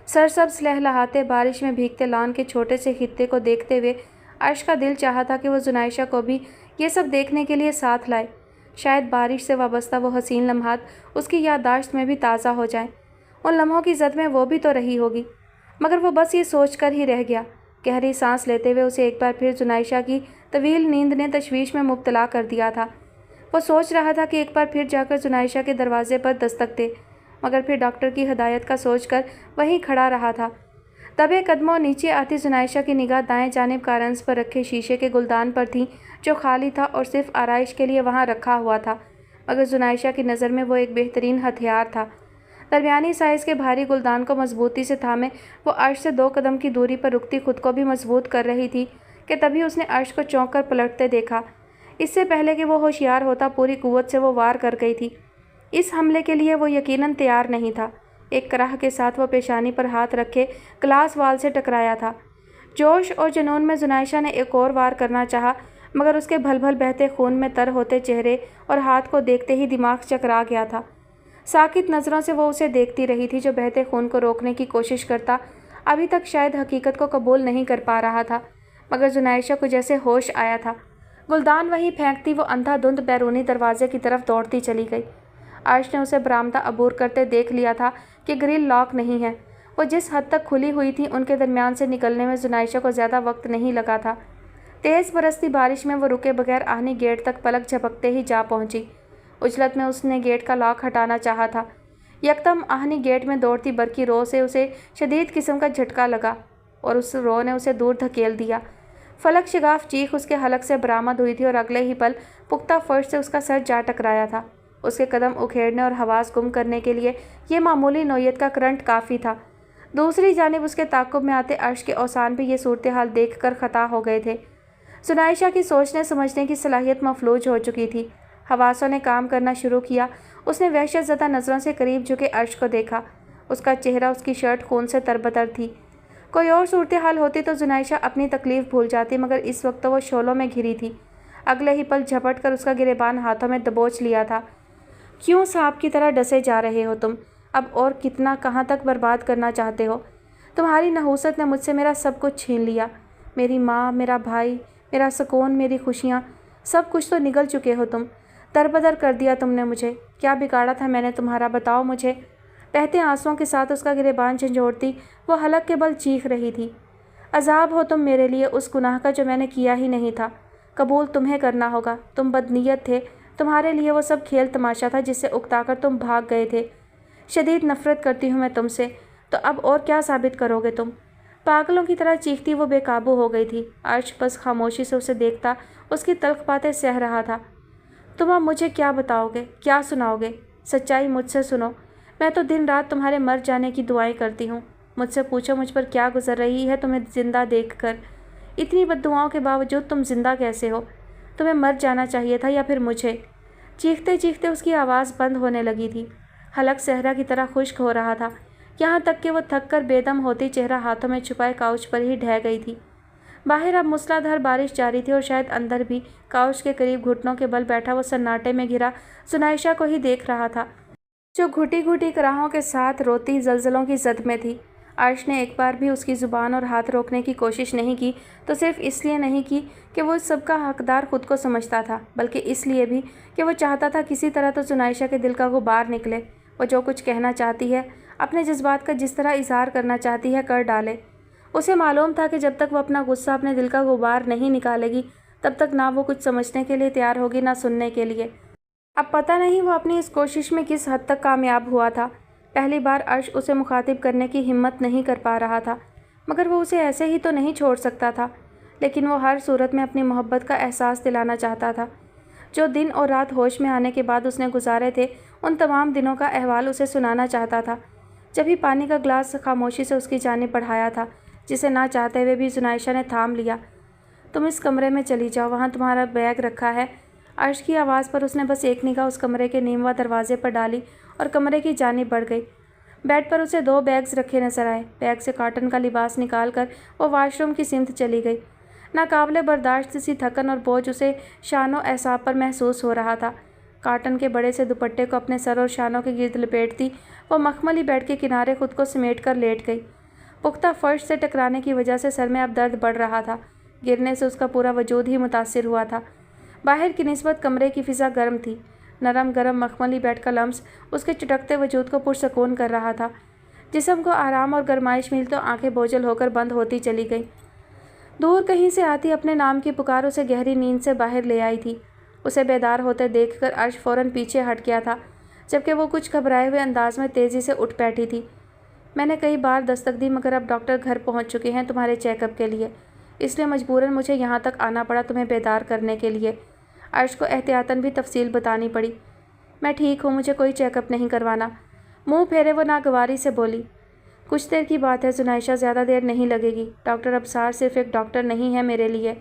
सरसब्ज़ लहलहाते बारिश में भीगते लॉन के छोटे से खित्ते को देखते हुए अर्श का दिल चाहा था कि वो जुनाइशा को भी ये सब देखने के लिए साथ लाए। शायद बारिश से वाबस्ता वो हसीन लम्हात उसकी याददाश्त में भी ताज़ा हो जाएं। उन लम्हों की जद में वो भी तो रही होगी, मगर वो बस ये सोच कर ही रह गया। गहरी सांस लेते हुए उसे एक बार फिर जुनाइशा की तवील नींद ने तशवीश में मुब्तला कर दिया था। वो सोच रहा था कि एक बार फिर जाकर जुनाइशा के दरवाजे पर दस्तक दे, मगर फिर डॉक्टर की हदायत का सोचकर वहीं खड़ा रहा था। दबे कदमों नीचे आती जुनाइशा की निगाह दाएं जानिब कारंस पर रखे शीशे के गुलदान पर थी जो खाली था और सिर्फ आराइश के लिए वहां रखा हुआ था, मगर जुनाइशा की नज़र में वो एक बेहतरीन हथियार था। दरमियानी साइज़ के भारी गुलदान को मजबूती से थामे वो अर्श से 2 कदम की दूरी पर रुकती खुद को भी मजबूत कर रही थी कि तभी उसने अर्श को चौंक कर पलटते देखा। इससे पहले कि वो होशियार होता पूरी कुव्वत से वो वार कर गई थी। इस हमले के लिए वो यकीनन तैयार नहीं था। एक कराह के साथ वो पेशानी पर हाथ रखे ग्लास वाल से टकराया था। जोश और जुनून में जुनाइशा ने एक और वार करना चाहा, मगर उसके भल भल बहते खून में तर होते चेहरे और हाथ को देखते ही दिमाग चकरा गया था। साकित नज़रों से वो उसे देखती रही थी जो बहते खून को रोकने की कोशिश करता अभी तक शायद हकीकत को कबूल नहीं कर पा रहा था, मगर जुनाइशा को जैसे होश आया था। गुलदान वहीं फेंकती वो अंधाधुंध बैरूनी दरवाजे की तरफ दौड़ती चली गई। अर्श ने उसे बरामदा अबूर करते देख लिया था कि ग्रिल लॉक नहीं है। वो जिस हद तक खुली हुई थी उनके दरमियान से निकलने में जुनाइशा को ज़्यादा वक्त नहीं लगा था। तेज़ बरसती बारिश में वो रुके बगैर आहनी गेट तक पलक झपकते ही जा पहुंची। उजलत में उसने गेट का लॉक हटाना चाहा था। यकदम आहनी गेट में दौड़ती बरकी रो से उसे शदीद किस्म का झटका लगा और उस रो ने उसे दूर धकेल दिया। फलक शगाफ चीख उसके हलक से बरामद हुई थी और अगले ही पल पुख्ता फर्श से उसका सर जा टकराया था। उसके कदम उखेड़ने और हवास गुम करने के लिए ये मामूली नौयत का करंट काफ़ी था। दूसरी जानिब उसके ताक़ुब में आते अर्श के औसान भी ये सूरत हाल देख कर ख़ता हो गए थे। जुनाइशा की सोचने समझने की सलाहियत मफलूज हो चुकी थी। हवासों ने काम करना शुरू किया। उसने वहशत ज़दा नज़रों से करीब झुके अर्श को देखा। उसका चेहरा, उसकी शर्ट खून से तरबतर थी। कोई और सूरत हाल होती तो जुनाइशा अपनी तकलीफ़ भूल जाती, मगर इस वक्त तो वो शोलों में घिरी थी। अगले ही पल झपट कर उसका गिरेबान हाथों में दबोच लिया था। क्यों सांप की तरह डसे जा रहे हो तुम? अब और कितना, कहाँ तक बर्बाद करना चाहते हो? तुम्हारी नहूसत ने मुझसे मेरा सब कुछ छीन लिया। मेरी माँ, मेरा भाई, मेरा सुकून, मेरी खुशियाँ, सब कुछ तो निगल चुके हो तुम। दरबदर कर दिया तुमने मुझे। क्या बिगाड़ा था मैंने तुम्हारा, बताओ मुझे। बहते आंसुओं के साथ उसका गिरेबान झंझोड़ती वो हलक के बल चीख रही थी। अजाब हो तुम मेरे लिए उस गुनाह का जो मैंने किया ही नहीं था। कबूल तुम्हें करना होगा। तुम बदनीयत थे। तुम्हारे लिए वो सब खेल तमाशा था जिससे उकताकर तुम भाग गए थे। शदीद नफ़रत करती हूँ मैं तुमसे। तो अब और क्या साबित करोगे तुम? पागलों की तरह चीखती वो बेकाबू हो गई थी। अर्श बस खामोशी से उसे देखता उसकी तल्ख बातें सह रहा था। तुम अब मुझे क्या बताओगे, क्या सुनाओगे? सच्चाई मुझसे सुनो। मैं तो दिन रात तुम्हारे मर जाने की दुआएं करती हूँ। मुझसे पूछो मुझ पर क्या गुजर रही है तुम्हें ज़िंदा देखकर। इतनी बद्दुआओं के बावजूद तुम ज़िंदा कैसे हो? तुम्हें मर जाना चाहिए था या फिर मुझे? चीखते चीखते उसकी आवाज़ बंद होने लगी थी। हलक सहरा की तरह खुश्क हो रहा था, यहाँ तक कि वो थक कर बेदम होती चेहरा हाथों में छुपाए काउच पर ही ढह गई थी। बाहर अब मूसलाधार बारिश जारी थी और शायद अंदर भी काउच के करीब घुटनों के बल बैठा वो सन्नाटे में घिरा जुनाइशा को ही देख रहा था, जो घुटी घुटी कराहों के साथ रोती जलजलों की जद में थी। अर्श ने एक बार भी उसकी ज़ुबान और हाथ रोकने की कोशिश नहीं की, तो सिर्फ इसलिए नहीं की कि वो इस सब का हकदार खुद को समझता था, बल्कि इसलिए भी कि वो चाहता था किसी तरह तो जुनाइशा के दिल का गुबार निकले। वो जो कुछ कहना चाहती है, अपने जज्बात का जिस तरह इजहार करना चाहती है, कर डाले। उसे मालूम था कि जब तक वो अपना गुस्सा, अपने दिल का गुबार नहीं निकालेगी, तब तक ना वो कुछ समझने के लिए तैयार होगी, ना सुनने के लिए। अब पता नहीं वो अपनी इस कोशिश में किस हद तक कामयाब हुआ था। पहली बार अर्श उसे मुखातिब करने की हिम्मत नहीं कर पा रहा था, मगर वो उसे ऐसे ही तो नहीं छोड़ सकता था। लेकिन वो हर सूरत में अपनी मोहब्बत का एहसास दिलाना चाहता था। जो दिन और रात होश में आने के बाद उसने गुजारे थे, उन तमाम दिनों का अहवाल उसे सुनाना चाहता था। जब ही पानी का ग्लास खामोशी से उसकी जानिब बढ़ाया था, जिसे ना चाहते हुए भी जुनाइशा ने थाम लिया। तुम इस कमरे में चली जाओ, वहाँ तुम्हारा बैग रखा है। अर्श की आवाज़ पर उसने बस एक निगाह उस कमरे के नीमवा दरवाजे पर डाली और कमरे की जानिब बढ़ गई। बेड पर उसे 2 बैग्स रखे नजर आए। बैग से कॉटन का लिबास निकाल कर वो वॉशरूम की सिमत चली गई। नाकाबिले बर्दाश्त सी थकन और बोझ उसे शानों एसाब पर महसूस हो रहा था। कॉटन के बड़े से दुपट्टे को अपने सर और शानों के गिर्द लपेटती वो मखमली बेड के किनारे खुद को समेट कर लेट गई। पुख्ता फर्श से टकराने की वजह से सर में अब दर्द बढ़ रहा था। गिरने से उसका पूरा वजूद ही मुतासिर हुआ था। बाहर की निस्बत कमरे की फ़िज़ा गर्म थी। नरम गरम मखमली बेड का लम्स उसके चटकते वजूद को पुरसकून कर रहा था। जिस्म को आराम और गरमाइश मिली तो आंखें बोझल होकर बंद होती चली गईं। दूर कहीं से आती अपने नाम की पुकार उसे गहरी नींद से बाहर ले आई थी। उसे बेदार होते देखकर अर्श फ़ौरन पीछे हट गया था, जबकि वो कुछ घबराए हुए अंदाज में तेज़ी से उठ बैठी थी। मैंने कई बार दस्तक दी, मगर अब डॉक्टर घर पहुंच चुके हैं तुम्हारे चेकअप के लिए, इसलिए मजबूरन मुझे यहाँ तक आना पड़ा तुम्हें बेदार करने के लिए। अर्श को एहतियातन भी तफसील बतानी पड़ी। मैं ठीक हूँ, मुझे कोई चेकअप नहीं करवाना। मुँह फेरे वो नागवारी से बोली। कुछ देर की बात है जुनाइशा, ज़्यादा देर नहीं लगेगी। डॉक्टर अबसार सिर्फ एक डॉक्टर नहीं है मेरे लिए,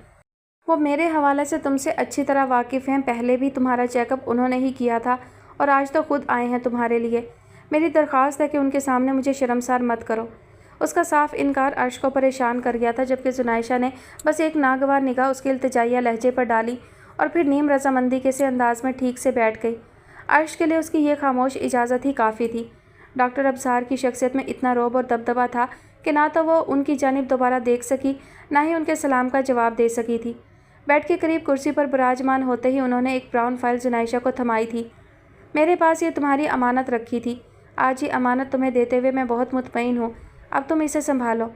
वो मेरे हवाले से तुमसे अच्छी तरह वाकिफ़ हैं। पहले भी तुम्हारा चेकअप उन्होंने ही किया था और आज तो खुद आए हैं तुम्हारे लिए। मेरी दरख्वास्त है कि उनके सामने मुझे शर्मसार मत करो। उसका साफ इनकार अर्श को परेशान कर गया था, जबकि जुनाइशा ने बस एक नागवार निगाह उसके इल्तिजाइया लहजे पर डाली और फिर नीम रजामंदी के से अंदाज में ठीक से बैठ गई। अर्श के लिए उसकी ये खामोश इजाज़त ही काफ़ी थी। डॉक्टर अबसार की शख्सियत में इतना रौब और दबदबा था कि ना तो वो उनकी जानिब दोबारा देख सकी, ना ही उनके सलाम का जवाब दे सकी थी। बेड के करीब कुर्सी पर विराजमान होते ही उन्होंने एक ब्राउन फाइल जुनाइशा को थमाई थी। मेरे पास ये तुम्हारी अमानत रखी थी, आज ये अमानत तुम्हें देते हुए मैं बहुत मुतमईन हूँ। अब तुम इसे संभालो।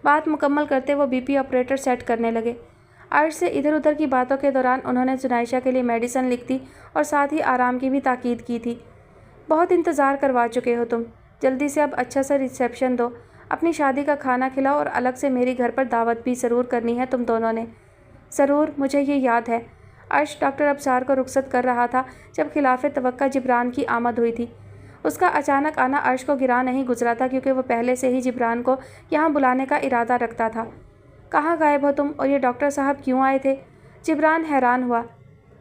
बात मुकम्मल करते वो बीपी ऑपरेटर सेट करने लगे। अर्श से इधर उधर की बातों के दौरान उन्होंने जुनाइशा के लिए मेडिसिन लिख दी और साथ ही आराम की भी ताकीद की थी। बहुत इंतज़ार करवा चुके हो तुम, जल्दी से अब अच्छा सा रिसेप्शन दो, अपनी शादी का खाना खिलाओ और अलग से मेरी घर पर दावत भी ज़रूर करनी है तुम दोनों ने। ज़रूर, मुझे ये याद है। अर्श डॉक्टर अबसार को रुखसत कर रहा था जब खिलाफ तवक्का जिब्रान की आमद हुई थी। उसका अचानक आना अर्श को गिरा नहीं गुजरा था, क्योंकि वो पहले से ही जिब्रान को यहाँ बुलाने का इरादा रखता था। कहाँ गायब हो तुम, और ये डॉक्टर साहब क्यों आए थे? जिब्रान हैरान हुआ।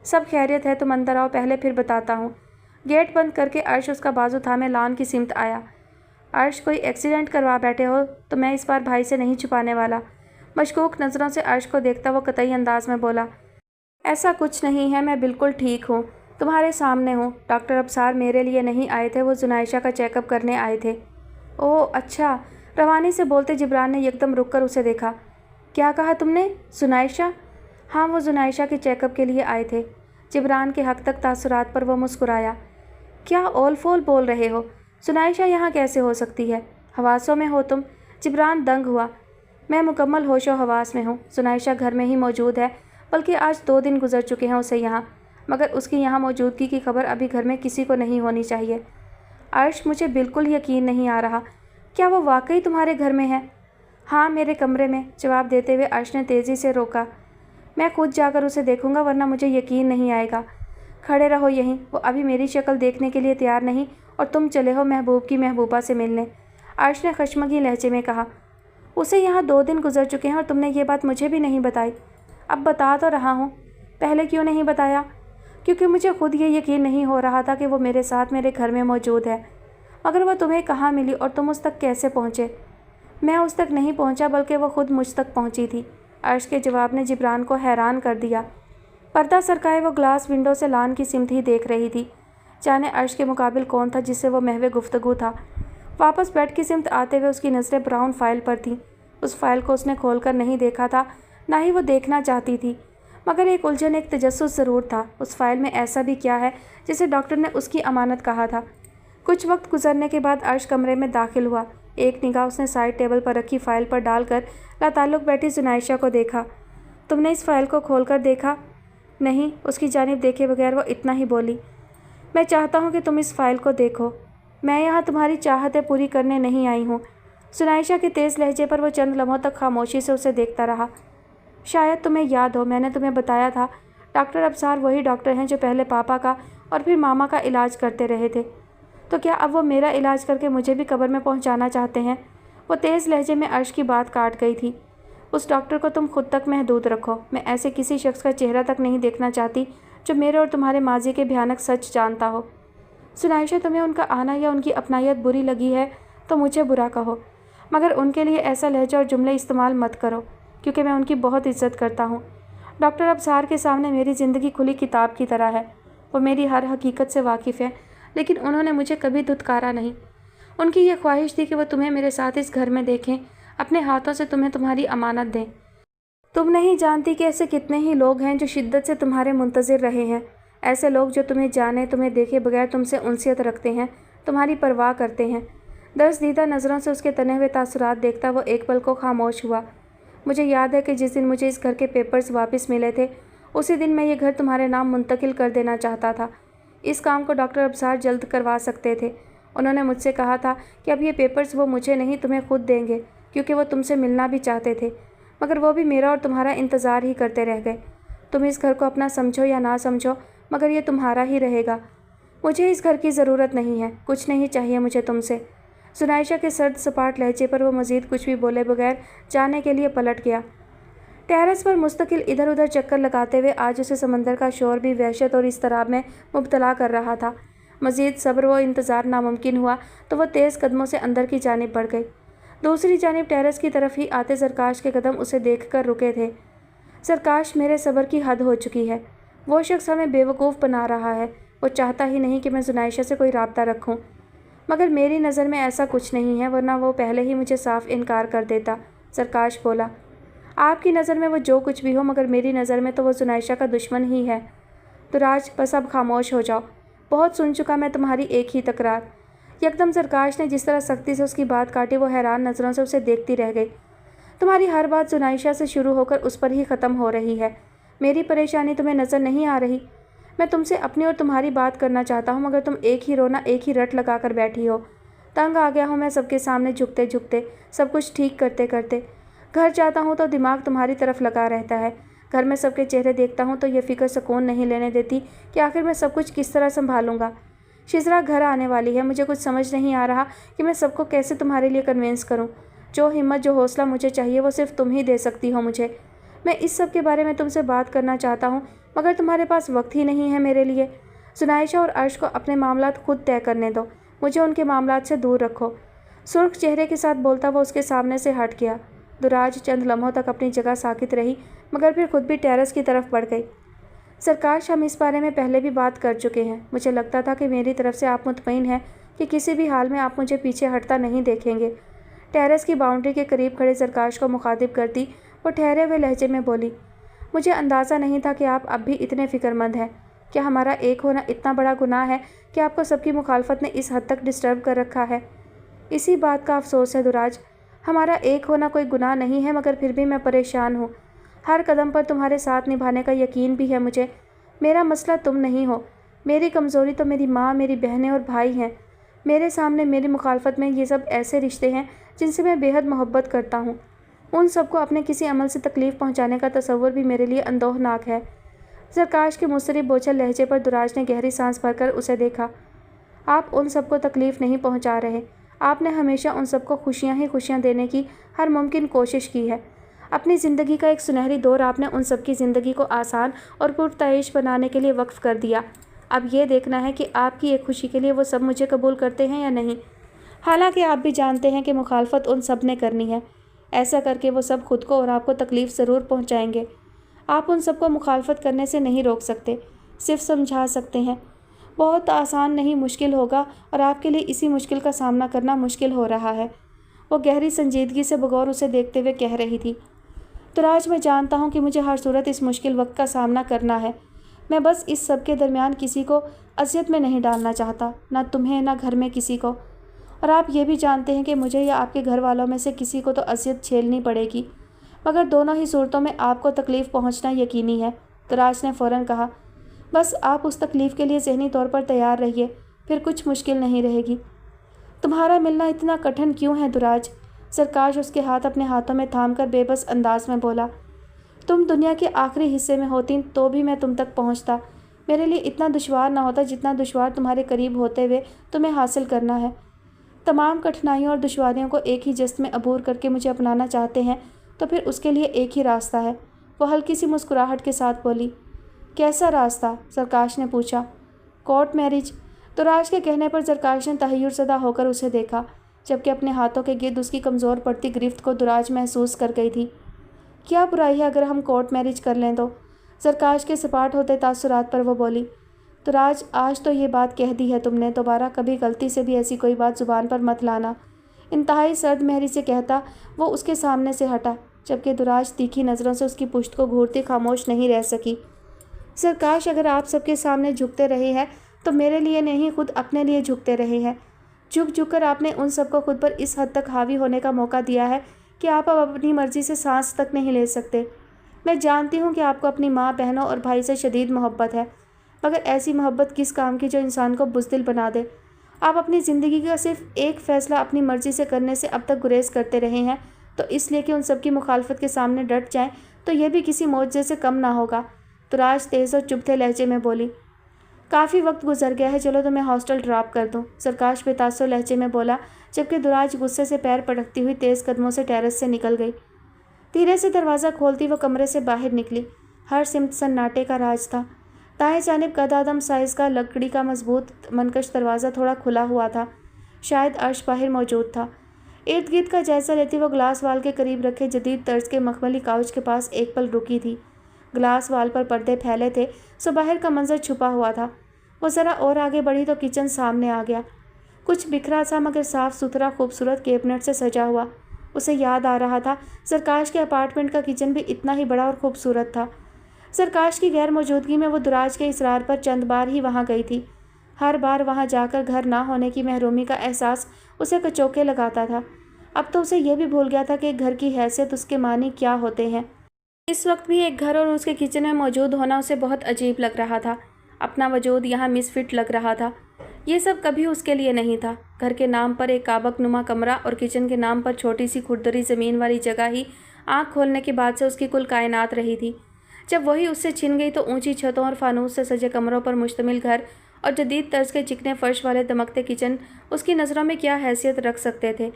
सब खैरियत है, तुम अंदर आओ, पहले फिर बताता हूँ। गेट बंद करके अर्श उसका बाजू थामे लॉन की सिमत आया। अर्श, कोई एक्सीडेंट करवा बैठे हो? तो मैं इस बार भाई से नहीं छुपाने वाला। मशकूक नज़रों से अर्श को देखता वो कतई अंदाज में बोला, ऐसा कुछ नहीं है, मैं बिल्कुल ठीक हूँ, तुम्हारे सामने हूँ। डॉक्टर अबसार मेरे लिए नहीं आए थे, वो जुनाइशा का चेकअप करने आए थे। ओह अच्छा। रवानी से बोलते जिब्रान ने एकदम रुक कर उसे देखा। क्या कहा तुमने? जुनाइशा? हाँ, वो जुनाइशा के चेकअप के लिए आए थे। जिब्रान के हक तक तासुरात पर वो मुस्कुराया। क्या ओल फोल बोल रहे हो? जुनाइशा यहाँ कैसे हो सकती है? हवासों में हो तुम? जिब्रान दंग हुआ। मैं मुकम्मल होशो हवास में हूँ। जुनाइशा घर में ही मौजूद है, बल्कि आज 2 दिन गुजर चुके हैं उसे यहाँ, मगर उसकी यहाँ मौजूदगी की खबर अभी घर में किसी को नहीं होनी चाहिए। अर्श, मुझे बिल्कुल यकीन नहीं आ रहा, क्या वो वाकई तुम्हारे घर में है? हाँ, मेरे कमरे में। जवाब देते हुए अर्श ने तेज़ी से रोका। मैं खुद जाकर उसे देखूंगा, वरना मुझे यकीन नहीं आएगा। खड़े रहो यहीं, वो अभी मेरी शक्ल देखने के लिए तैयार नहीं और तुम चले हो महबूब की महबूबा से मिलने। अर्श ने खशमगी लहजे में कहा। उसे यहाँ 2 दिन गुजर चुके हैं और तुमने ये बात मुझे भी नहीं बताई। अब बता तो रहा हूँ, पहले क्यों नहीं बताया? क्योंकि मुझे खुद ये यकीन नहीं हो रहा था कि वो मेरे साथ मेरे घर में मौजूद है। मगर वो तुम्हें कहाँ मिली और तुम उस तक कैसे पहुँचे? मैं उस तक नहीं पहुँचा, बल्कि वो खुद मुझ तक पहुँची थी। अर्श के जवाब ने जिब्रान को हैरान कर दिया। पर्दा सरकाए वो ग्लास विंडो से लॉन की सिमत ही देख रही थी। जाने अर्श के मुकाबिल कौन था जिससे वो महवे गुफ्तगू था। वापस बेड की सिमत आते हुए उसकी नज़रें ब्राउन फाइल पर थीं। उस फाइल को उसने खोलकर नहीं देखा था, ना ही वो देखना चाहती थी, मगर एक उलझन, एक तजस्सुस ज़रूर था। उस फाइल में ऐसा भी क्या है जिसे डॉक्टर ने उसकी अमानत कहा था? कुछ वक्त गुजरने के बाद अर्श कमरे में दाखिल हुआ। एक निगाह उसने साइड टेबल पर रखी फाइल पर डालकर लाताल्लुक़ बैठी जुनाइशा को देखा। तुमने इस फाइल को खोलकर देखा? नहीं, उसकी जानिब देखे बगैर वो इतना ही बोली। मैं चाहता हूँ कि तुम इस फाइल को देखो। मैं यहाँ तुम्हारी चाहतें पूरी करने नहीं आई हूँ। जुनाइशा के तेज़ लहजे पर वो चंद लम्हों तक खामोशी से उसे देखता रहा। شاید تمہیں یاد ہو، میں نے تمہیں بتایا تھا ڈاکٹر ابصار وہی ڈاکٹر ہیں جو پہلے پاپا کا اور پھر ماما کا علاج کرتے رہے تھے۔ تو کیا اب وہ میرا علاج کر کے مجھے بھی قبر میں پہنچانا چاہتے ہیں؟ وہ تیز لہجے میں عرش کی بات کاٹ گئی تھی۔ اس ڈاکٹر کو تم خود تک محدود رکھو، میں ایسے کسی شخص کا چہرہ تک نہیں دیکھنا چاہتی جو میرے اور تمہارے ماضی کے بھیانک سچ جانتا ہو۔ سنائشہ، تمہیں ان کا آنا یا ان کی اپنائیت بری لگی ہے تو مجھے برا کہو، مگر ان کے لیے ایسا لہجہ اور جملے استعمال مت کرو، کیونکہ میں ان کی بہت عزت کرتا ہوں۔ ڈاکٹر ابصار کے سامنے میری زندگی کھلی کتاب کی طرح ہے۔ وہ میری ہر حقیقت سے واقف ہے، لیکن انہوں نے مجھے کبھی دھتکارا نہیں۔ ان کی یہ خواہش تھی کہ وہ تمہیں میرے ساتھ اس گھر میں دیکھیں، اپنے ہاتھوں سے تمہیں تمہاری امانت دیں۔ تم نہیں جانتی کہ ایسے کتنے ہی لوگ ہیں جو شدت سے تمہارے منتظر رہے ہیں، ایسے لوگ جو تمہیں جانے، تمہیں دیکھے بغیر تم سے انسیت رکھتے ہیں، تمہاری پرواہ کرتے ہیں۔ درس دیدہ نظروں سے اس کے تنے ہوئے تاثرات دیکھتا وہ ایک پل کو خاموش ہوا۔ مجھے یاد ہے کہ جس دن مجھے اس گھر کے پیپرز واپس ملے تھے، اسی دن میں یہ گھر تمہارے نام منتقل کر دینا چاہتا تھا۔ اس کام کو ڈاکٹر ابصار جلد کروا سکتے تھے۔ انہوں نے مجھ سے کہا تھا کہ اب یہ پیپرز وہ مجھے نہیں تمہیں خود دیں گے، کیونکہ وہ تم سے ملنا بھی چاہتے تھے، مگر وہ بھی میرا اور تمہارا انتظار ہی کرتے رہ گئے۔ تم اس گھر کو اپنا سمجھو یا نہ سمجھو، مگر یہ تمہارا ہی رہے گا۔ مجھے اس گھر کی ضرورت نہیں ہے، کچھ نہیں چاہیے مجھے تم سے۔ سنائشہ کے سرد سپاٹ لہجے پر وہ مزید کچھ بھی بولے بغیر جانے کے لیے پلٹ گیا۔ ٹیرس پر مستقل ادھر ادھر چکر لگاتے ہوئے آج اسے سمندر کا شور بھی وحشت اور اضطراب میں مبتلا کر رہا تھا۔ مزید صبر و انتظار ناممکن ہوا تو وہ تیز قدموں سے اندر کی جانب بڑھ گئی۔ دوسری جانب ٹیرس کی طرف ہی آتے زرکاش کے قدم اسے دیکھ کر رکے تھے۔ زرکاش، میرے صبر کی حد ہو چکی ہے۔ وہ شخص ہمیں بیوقوف بنا رہا ہے۔ وہ چاہتا ہی نہیں کہ میں زنائشہ سے کوئی رابطہ رکھوں، مگر میری نظر میں ایسا کچھ نہیں ہے، ورنہ وہ پہلے ہی مجھے صاف انکار کر دیتا۔ زرکاش بولا، آپ کی نظر میں وہ جو کچھ بھی ہو، مگر میری نظر میں تو وہ زنائشہ کا دشمن ہی ہے۔ دراج، بس اب خاموش ہو جاؤ، بہت سن چکا میں تمہاری ایک ہی تکرار۔ یکدم زرکاش نے جس طرح سختی سے اس کی بات کاٹی، وہ حیران نظروں سے اسے دیکھتی رہ گئی۔ تمہاری ہر بات زنائشہ سے شروع ہو کر اس پر ہی ختم ہو رہی ہے۔ میری پریشانی تمہیں نظر نہیں آ رہی؟ میں تم سے اپنی اور تمہاری بات کرنا چاہتا ہوں، مگر تم ایک ہی رونا، ایک ہی رٹ لگا کر بیٹھی ہو۔ تنگ آ گیا ہوں میں سب کے سامنے جھکتے جھکتے، سب کچھ ٹھیک کرتے کرتے۔ گھر جاتا ہوں تو دماغ تمہاری طرف لگا رہتا ہے۔ گھر میں سب کے چہرے دیکھتا ہوں تو یہ فکر سکون نہیں لینے دیتی کہ آخر میں سب کچھ کس طرح سنبھالوں گا۔ شزرا گھر آنے والی ہے، مجھے کچھ سمجھ نہیں آ رہا کہ میں سب کو کیسے تمہارے لیے کنوینس کروں۔ جو ہمت، جو حوصلہ مجھے چاہیے وہ صرف تم ہی دے سکتی ہو مجھے۔ میں اس سب کے بارے میں تم سے بات کرنا چاہتا ہوں، مگر تمہارے پاس وقت ہی نہیں ہے میرے لیے۔ زنائشہ اور عرش کو اپنے معاملات خود طے کرنے دو، مجھے ان کے معاملات سے دور رکھو۔ سرخ چہرے کے ساتھ بولتا وہ اس کے سامنے سے ہٹ گیا۔ دراج چند لمحوں تک اپنی جگہ ساکت رہی، مگر پھر خود بھی ٹیرس کی طرف بڑھ گئی۔ زرکاش، ہم اس بارے میں پہلے بھی بات کر چکے ہیں۔ مجھے لگتا تھا کہ میری طرف سے آپ مطمئن ہیں کہ کسی بھی حال میں آپ مجھے پیچھے ہٹتا نہیں دیکھیں گے۔ ٹیرس کی باؤنڈری کے قریب کھڑے زرکاش کو مخاطب کرتی وہ ٹھہرے ہوئے لہجے میں بولی، مجھے اندازہ نہیں تھا کہ آپ اب بھی اتنے فکر مند ہیں۔ کیا ہمارا ایک ہونا اتنا بڑا گناہ ہے کہ آپ کو سب کی مخالفت نے اس حد تک ڈسٹرب کر رکھا ہے؟ اسی بات کا افسوس ہے دراج، ہمارا ایک ہونا کوئی گناہ نہیں ہے، مگر پھر بھی میں پریشان ہوں۔ ہر قدم پر تمہارے ساتھ نبھانے کا یقین بھی ہے مجھے۔ میرا مسئلہ تم نہیں ہو، میری کمزوری تو میری ماں، میری بہنیں اور بھائی ہیں۔ میرے سامنے میری مخالفت میں یہ سب ایسے رشتے ہیں جن سے میں بے حد محبت کرتا ہوں۔ ان سب کو اپنے کسی عمل سے تکلیف پہنچانے کا تصور بھی میرے لیے اندوہناک ہے۔ زرکاش کے مضطرب بوجھل لہجے پر دراج نے گہری سانس بھر کر اسے دیکھا۔ آپ ان سب کو تکلیف نہیں پہنچا رہے، آپ نے ہمیشہ ان سب کو خوشیاں ہی خوشیاں دینے کی ہر ممکن کوشش کی ہے۔ اپنی زندگی کا ایک سنہری دور آپ نے ان سب کی زندگی کو آسان اور پرتعیش بنانے کے لیے وقف کر دیا۔ اب یہ دیکھنا ہے کہ آپ کی ایک خوشی کے لیے وہ سب مجھے قبول کرتے ہیں یا نہیں۔ حالانکہ آپ بھی جانتے ہیں کہ مخالفت ان سب نے کرنی ہے۔ ایسا کر کے وہ سب خود کو اور آپ کو تکلیف ضرور پہنچائیں گے۔ آپ ان سب کو مخالفت کرنے سے نہیں روک سکتے، صرف سمجھا سکتے ہیں۔ بہت آسان نہیں، مشکل ہوگا، اور آپ کے لیے اسی مشکل کا سامنا کرنا مشکل ہو رہا ہے۔ وہ گہری سنجیدگی سے بغور اسے دیکھتے ہوئے کہہ رہی تھی، دراج، میں جانتا ہوں کہ مجھے ہر صورت اس مشکل وقت کا سامنا کرنا ہے۔ میں بس اس سب کے درمیان کسی کو اذیت میں نہیں ڈالنا چاہتا، نہ تمہیں نہ گھر میں کسی کو۔ اور آپ یہ بھی جانتے ہیں کہ مجھے یا آپ کے گھر والوں میں سے کسی کو تو اذیت جھیلنی پڑے گی، مگر دونوں ہی صورتوں میں آپ کو تکلیف پہنچنا یقینی ہے۔ دراج نے فوراً کہا، بس آپ اس تکلیف کے لیے ذہنی طور پر تیار رہیے، پھر کچھ مشکل نہیں رہے گی۔ تمہارا ملنا اتنا کٹھن کیوں ہے دراج؟ زرکاش اس کے ہاتھ اپنے ہاتھوں میں تھام کر بے بس انداز میں بولا۔ तुम दुनिया के आखिरी हिस्से में होती तो भी मैं तुम तक पहुंचता। मेरे लिए इतना दुश्वार ना होता जितना दुश्वार तुम्हारे करीब होते हुए तुम्हें हासिल करना है। तमाम कठिनाइयों और दुश्वारियों को एक ही जस्त में अबूर करके मुझे अपनाना चाहते हैं तो फिर उसके लिए एक ही रास्ता है। वो हल्की सी मुस्कुराहट के साथ बोली। कैसा रास्ता? जरकाश ने पूछा। Court marriage. तुराज के कहने पर जरकाश ने तहय्युरज़दा होकर उसे देखा, जबकि अपने हाथों के गिर्द उसकी कमज़ोर पड़ती गिरफ्त को दुराज महसूस कर गई थी। क्या बुराई है अगर हम कोर्ट मैरिज कर लें तो? जरकाश के सपाट होते तासुरात पर वो बोली। तुराज, आज तो ये बात कह दी है तुमने, दोबारा कभी गलती से भी ऐसी कोई बात ज़ुबान पर मत लाना। इंतहाई सर्द महरी से कहता वो उसके सामने से हटा, जबकि दुराज तीखी नज़रों से उसकी पुश्त को घूरती खामोश नहीं रह सकी। जरकाश, अगर आप सबके सामने झुकते रहे हैं तो मेरे लिए नहीं, खुद अपने लिए झुकते रहे हैं। झुक झुक कर आपने उन सबको खुद पर इस हद तक हावी होने का मौका दिया है कि आप अब अपनी मर्ज़ी से सांस तक नहीं ले सकते। मैं जानती हूँ कि आपको अपनी माँ, बहनों और भाई से शदीद मोहब्बत है, मगर ऐसी मोहब्बत किस काम की जो इंसान को बुज़दिल बना दे। आप अपनी ज़िंदगी का सिर्फ एक फ़ैसला अपनी मर्ज़ी से करने से अब तक गुरेज करते रहे हैं, तो इसलिए कि उन सब की मुखालफत के सामने डट जाएं तो यह भी किसी मौजज़े से कम ना होगा। तुराज तेज़ और चुभते लहजे में बोली। काफ़ी वक्त गुजर गया है, चलो तुम्हें हॉस्टल ड्रॉप कर दूँ, जरकाश बेतासुर लहजे में बोला, जबकि दुराज गुस्से से पैर पटकती हुई तेज़ कदमों से टेरेस से निकल गई। धीरे से दरवाज़ा खोलती वो कमरे से बाहर निकली। हर सिमत सन्नाटे का राज था। दाएं जानिब कदादम साइज़ का लकड़ी का मजबूत मनकश दरवाज़ा थोड़ा खुला हुआ था। शायद अर्श बाहर मौजूद था। इर्द गिर्द का जायज़ा लेती वो ग्लास वाल के करीब रखे जदीद तर्ज के मखमली काउच के पास एक पल रुकी थी। ग्लास वाल पर पर्दे फैले थे, सो बाहर का मंजर छुपा हुआ था। वो ज़रा और आगे बढ़ी तो किचन सामने आ गया, कुछ बिखरा सा मगर साफ़ सुथरा खूबसूरत कैबिनेट से सजा हुआ। उसे याद आ रहा था जरकाश के अपार्टमेंट का किचन भी इतना ही बड़ा और खूबसूरत था। जरकाश की गैर मौजूदगी में वो दुराज के इसरार पर चंद बार ही वहाँ गई थी। हर बार वहाँ जाकर घर ना होने की महरूमी का एहसास उसे कचोके लगाता था। अब तो उसे यह भी भूल गया था कि एक घर की हैसियत उसके मानी क्या होते हैं। इस वक्त भी एक घर और उसके किचन में मौजूद होना उसे बहुत अजीब लग रहा था। अपना वजूद यहाँ मिसफिट लग रहा था। ये सब कभी उसके लिए नहीं था। घर के नाम पर एक काबक नुमा कमरा और किचन के नाम पर छोटी सी खुरदरी ज़मीन वाली जगह ही आँख खोलने के बाद से उसकी कुल कायनात रही थी। जब वही उससे छिन गई तो ऊंची छतों और फानूस से सजे कमरों पर मुश्तमिल घर और जदीद तर्ज के चिकने फर्श वाले दमकते किचन उसकी नज़रों में क्या हैसियत रख सकते थे।